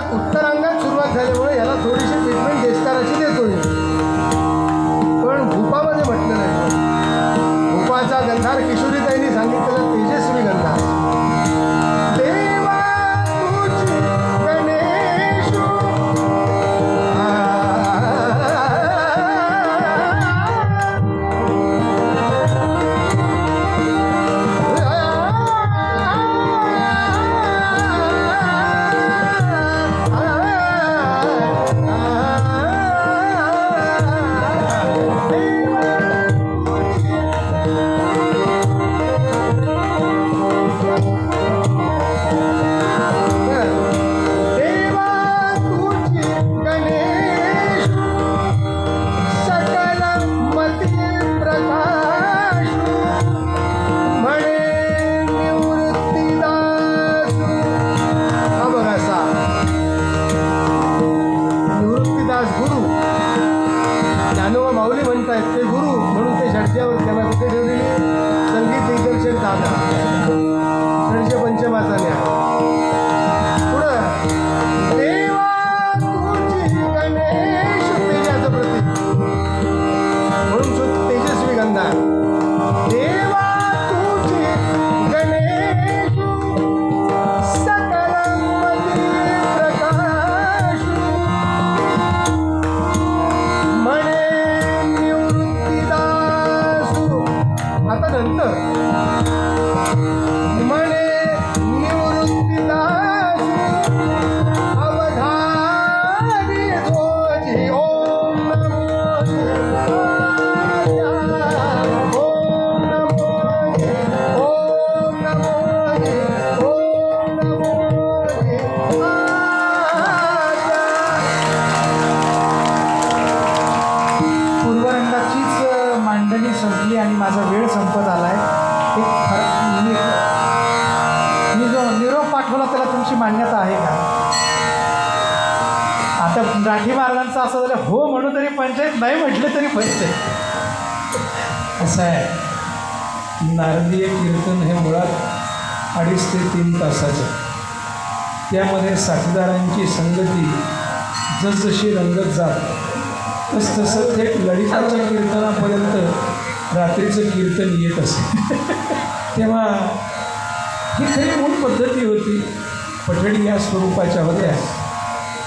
उत्तरांगात सुरुवात झाल्यामुळे याला थोडीशी ट्रीटमेंट देशकाराची देतोय, पण भूपामध्ये म्हटलं नाही. भूपाचा गंधार किशोरीताईंनी सांगितलेला तेजस्वी गंधार. देवा तुझी गणेशू, देवा तुझी गणेशू, सकल मती प्रकाशू, म्हणे निवृत्तीदासू. हा बघा असा निवृत्तीदास गुरु, ज्ञानोबा माऊली म्हणतायत ते गुरु म्हणून ते षडच्यावर त्यांना कुठे ठेवलेली संगीत दिग्दर्शक दादा, षडशे पंचमाचा न्याय. पुढं देवा तुझी गणेश, तेजाचं प्रतीक म्हणून तेजस्वी गंधार. देवा तुझी गणेश, सकल मती प्रकाशू, म्हणे निवृत्तीदासू. आता नंतर म्हणे निवृत्तीदासू, अवधानी ध्वजी. ओम नमो आद्या, ओम नमो ओम नमो ओम नमो आद्या. पूर्वरंगाचीच मांडणी संपली आणि माझा वेळ संपत आला आहे. मी जो निरोप पाठवला त्याला तुमची मान्यता आहे का? आता राठी महाराजांचं असं झालं, हो म्हणू तरी पंचायत, नाही म्हटलं तरी पंचायत. असं आहे, नारदीय कीर्तन हे मुळात 2.5 ते 3 तासाचं. त्यामध्ये साथीदारांची संगती जसजशी रंगत जात तसतसं थेट ललिताच्या कीर्तनापर्यंत रात्रीचं कीर्तन येत असे. तेव्हा ही खरी मूळ पद्धती होती. पठडी या स्वरूपाच्या होत्या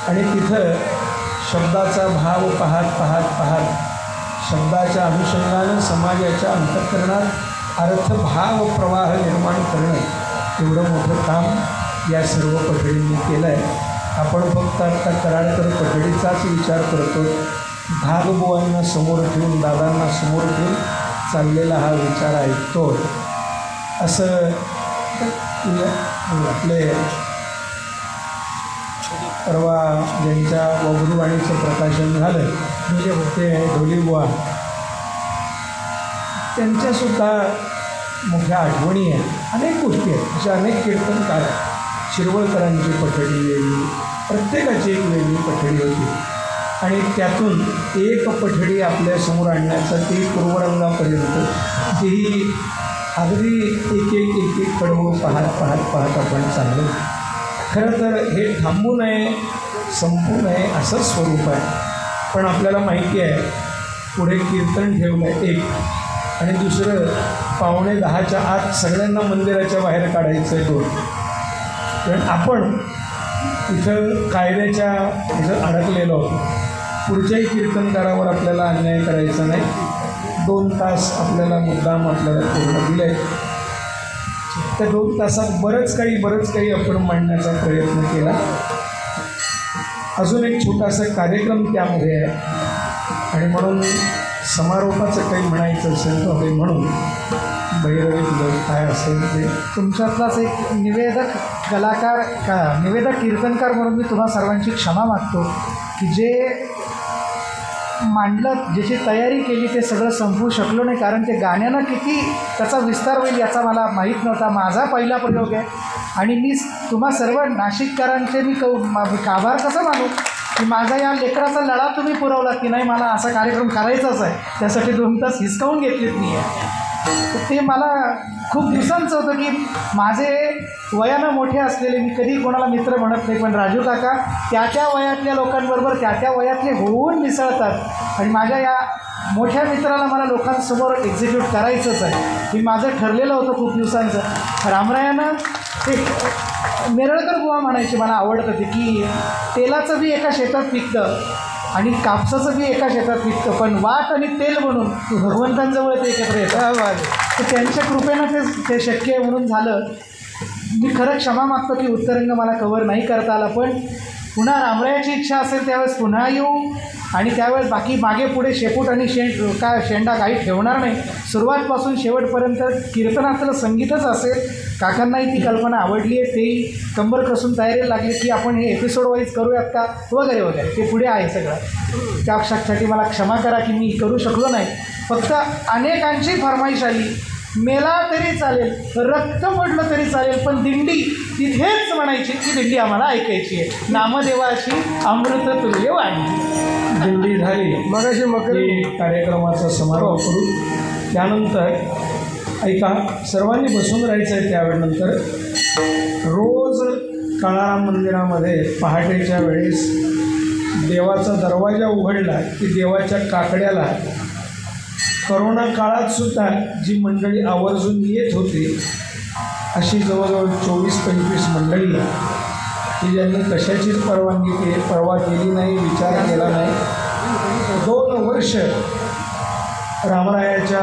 आणि तिथं शब्दाचा भाव पाहत पाहत पाहत शब्दाच्या अनुषंगानं समाजाच्या अंतःकरणात अर्थभाव प्रवाह निर्माण करणं एवढं मोठं काम या सर्व पठडींनी केलं आहे. आपण फक्त आता कराडकर पठडीचाच विचार करतो. भागबुवांना समोर ठेवून, दादांना समोर ठेवून चाललेला हा विचार ऐकतो. असं आपले परवा ज्यांच्या गुरुवाणीचं प्रकाशन झालं ते ढोलीबुवा, त्यांच्यासुद्धा मोठ्या आठवणी आहेत. अनेक गोष्टी आहेत, अशा अनेक कीर्तनकार आहेत. शिरवळकरांची पठडी वेगळी, प्रत्येकाची एक वेगळी पठडी होती आणि त्यातून एक पठडी आपल्यासमोर आणण्याचा ती पूर्वरंगापर्यंत तीही अगदी एक एक एक एक कडवं पाहत पाहत पाहत आपण चाललो. खरं तर हे थांबू नये, संपू नये असंच स्वरूप आहे. पण आपल्याला माहिती आहे पुढे कीर्तन ठेवलं आहे एक, आणि दुसरं 9:45च्या आत सगळ्यांना मंदिराच्या बाहेर काढायचं आहे 2. कारण आपण इथं कायद्याच्या इथं अडकलेलो आहोत. पुढच्याही कीर्तनकारावर आपल्याला अन्याय करायचा नाही. 2 तास आपल्याला मुद्दाम आपल्याला पूर्ण दिलं आहे. त्या 2 तासात बरंच काही आपण मांडण्याचा प्रयत्न केला. अजून एक छोटासा कार्यक्रम त्यामध्ये आहे आणि म्हणून समारोपाचं काही म्हणायचं असेल तर म्हणून भैरवी तुझं काय असेल ते. तुमच्यातलाच एक निवेदक कलाकार निवेदक कीर्तनकार म्हणून मी तुम्हा सर्वांची क्षमा मागतो की जे मांडलं, ज्याची तयारी केली ते सगळं संपवू शकलो नाही. कारण ते गाण्यानं किती त्याचा विस्तार होईल याचा मला माहीत नव्हता. माझा पहिला प्रयोग आहे आणि मी तुम्हा सर्व नाशिककरांचे मी आभार कसं मानू की माझा या लेकराचा लढा तुम्ही पुरवलात की नाही मला असा कार्यक्रम करायचाच आहे. त्यासाठी 2 तास हिसकावून घेतलीत मी. ते मला खूप दिवसांचं होतं की माझे वयानं मोठे असलेले, मी कधी कोणाला मित्र म्हणत नाही, पण राजू काका त्या वयातल्या लोकांबरोबर त्या वयातले होऊन मिसळतात आणि माझ्या या मोठ्या मित्राला मला लोकांसमोर एक्झिक्यूट करायचंच आहे. हे माझं ठरलेलं होतं खूप दिवसांचं. रामरायानं ते नेरळकर बुवा म्हणायचे, मला आवडतं ते, की तेलाचं बी एका शेतात पिकतं आणि कापसाचं बी एका शेतात पिकतं, पण वाट आणि तेल म्हणून भगवंतांजवळ ते एकत्र येतं. तर त्यांच्या कृपेनं ते शक्य आहे म्हणून झालं. मी खरं क्षमा मागतो की उत्तरंग मला कवर नाही करता आला, पण पुन्हा रामरायाची इच्छा असेल त्यावेळेस पुन्हा येऊ आणि त्यावेळेस बाकी मागे पुढे शेपूट आणि शेंडा काही ठेवणार नाही. सुरुवातपासून शेवटपर्यंत कीर्तनातलं संगीतच असेल. काकांनाही ती कल्पना आवडली आहे, तेही कंबर कसून तयारीला लागली की आपण हे एपिसोड वाईज करूयात का वगैरे वगैरे. ते पुढे आहे सगळं. त्या अक्षासाठी मला क्षमा करा की मी करू शकलो नाही. फक्त अनेकांची फरमाईश आली, मेला तरी चालेल, रक्त पडलं तरी चालेल, पण दिंडी तिथेच म्हणायची. ती दिंडी आम्हाला ऐकायची आहे. नामदेवाची अमृत तुल्य वाणी. दिंडी झाली मग अशी मकरी कार्यक्रमाचा समारोप करू. त्यानंतर ऐका, सर्वांनी बसून राहायचं आहे. त्यावेळेनंतर रोज काळाराम मंदिरामध्ये पहाटेच्या वेळेस देवाचा दरवाजा उघडला की देवाच्या काकड्याला करोना काळातसुद्धा जी मंडळी आवर्जून येत होती अशी जवळजवळ 24-25 मंडळी की ज्यांनी कशाचीच परवा केली नाही, विचार केला नाही. 2 वर्ष रामरायाच्या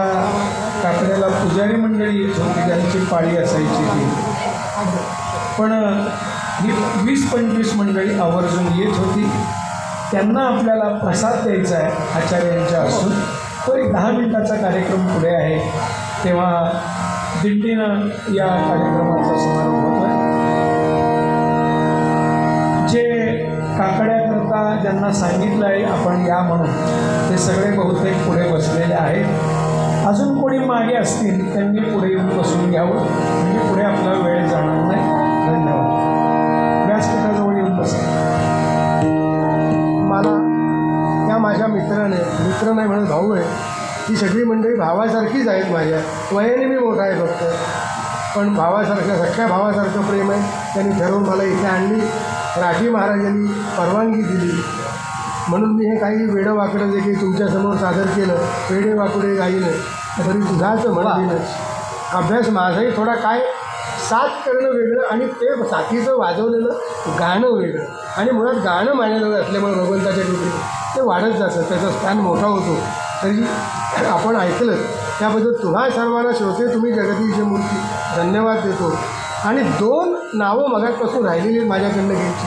काकड्याला पुजारी मंडळी येत होती, ज्यांची पाळी असायची ती. पण ही 20-25 मंडळी आवर्जून येत होती. त्यांना आपल्याला प्रसाद द्यायचा आहे आचार्यांच्या असून. तो एक 10 मिनिटाचा कार्यक्रम पुढे आहे, तेव्हा दिंडीनं या कार्यक्रमाचा समारोप होतो आहे. जे काकड्याकरता ज्यांना सांगितलं आहे आपण या म्हणून, ते सगळे बहुतेक पुढे बसलेले आहेत. अजून कोणी मागे असतील त्यांनी पुढे येऊन बसून घ्यावं, म्हणजे पुढे आपला वेळ जाणार नाही. धन्यवाद. व्यासपीठाजवळ येऊन बसा. मला त्या माझ्या मित्र नाही म्हणत भाऊ आहे, ही सगळी मंडळी भावासारखीच आहेत. माझ्या वयाने मी मोठा आहे फक्त, पण सख्या भावासारखं प्रेम आहे. त्यांनी ठरवून मला इथे आणली. राठी महाराजांनी परवानगी दिली म्हणून मी हे काही वेडं वाकडं जे काही तुमच्यासमोर सादर केलं, वेडे वाकडे गाईलं तरी तुझाच म्हणून. अभ्यास माझाही थोडा काय साथ करणं वेगळं आणि ते साथीचं वाजवलेलं गाणं वेगळं. आणि मुळात गाणं माझ्याजवळ असल्यामुळे भगवंताच्या कृपेने ते वाढत जातं, त्याचा स्थान मोठा होतो. तरी आपण ऐकलं त्याबद्दल तुम्हा सर्वांना श्रोते, तुम्ही जगदीश मूर्ती धन्यवाद देतो. आणि 2 नावं मगाचपासून राहिलेली आहेत माझ्याकडनं घ्यायची,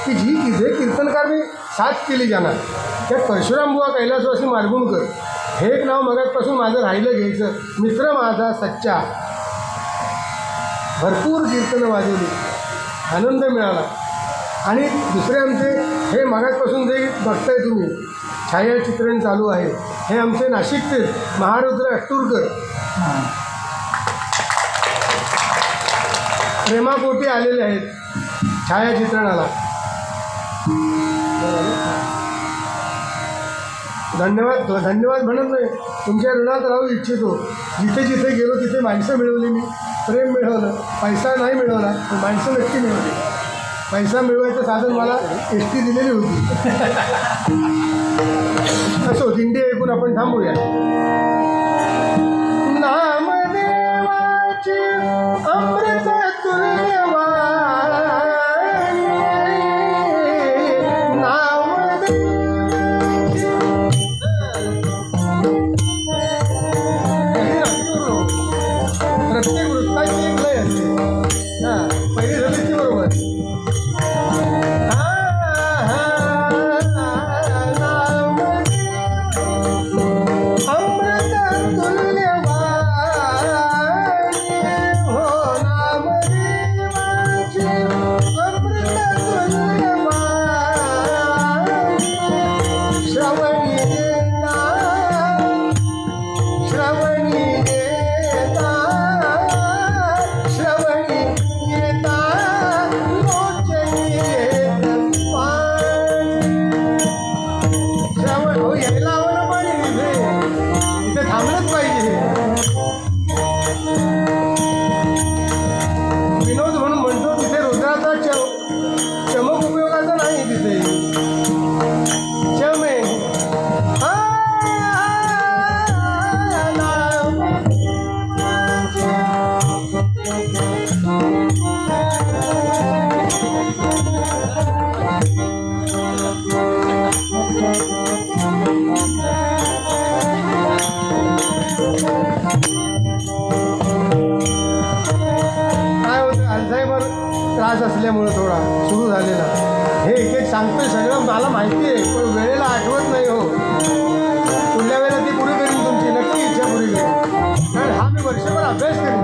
की जे कीर्तनकार मी साथ केली ज्यांना, त्यात परशुरामबुवा कैलासवासी मार्गुणकर हे एक नाव मगाचपासून माझं राहिलं घ्यायचं. मित्र माझा सच्चा भरपूर कीर्तनं वाजवली, आनंद मिळाला. आणि दुसरे आमचे हे मागासपासून जे बघताय तुम्ही छायाचित्रण चालू आहे, हे आमचे नाशिकचेच महारुद्र अष्टूरकर प्रेमापोटी आलेले आहेत छायाचित्रणाला. धन्यवाद धन्यवाद म्हणत नाही, तुमच्या ऋणात राहू इच्छितो. जिथे जिथे गेलो तिथे माणसं मिळवली, मी प्रेम मिळवलं, पैसा नाही मिळवला पण माणसं नक्की मिळवली. पैसा मिळवायचं साधन मला एस टी दिलेली होती. असो, दिंडी ऐकून आपण थांबूया. नामदेवाची अमृत प्रत्येक वृत्ताची एक लय असते. हां, पहिली झाली ती बरोबर. अमृत तुल्यवाणी हो नामदेवाची अमृत तुल्यवाणी श्रवणी देता श्रवणी देता श्रवणी येता लोचनी येत पाणी. श्रवण हो यायला हवं ना पाणी, इथे थांबलंच पाहिजे. विनोद म्हणून म्हणतो तिथे रुद्राचा चमक उपयोगाचा नाही, तिथे चमे काय होतं, अल्झायमर त्रास असल्यामुळं थोडा सुरू झालेला. हे एक एक सांगतोय सगळं मला माहिती आहे, पण वेळेला आठवत नाही हो. पुढल्या वेळेला ती पुरी करीन, तुमची नक्की इच्छा पुरी करीन, कारण हा मी वर्षभर अभ्यास करेन.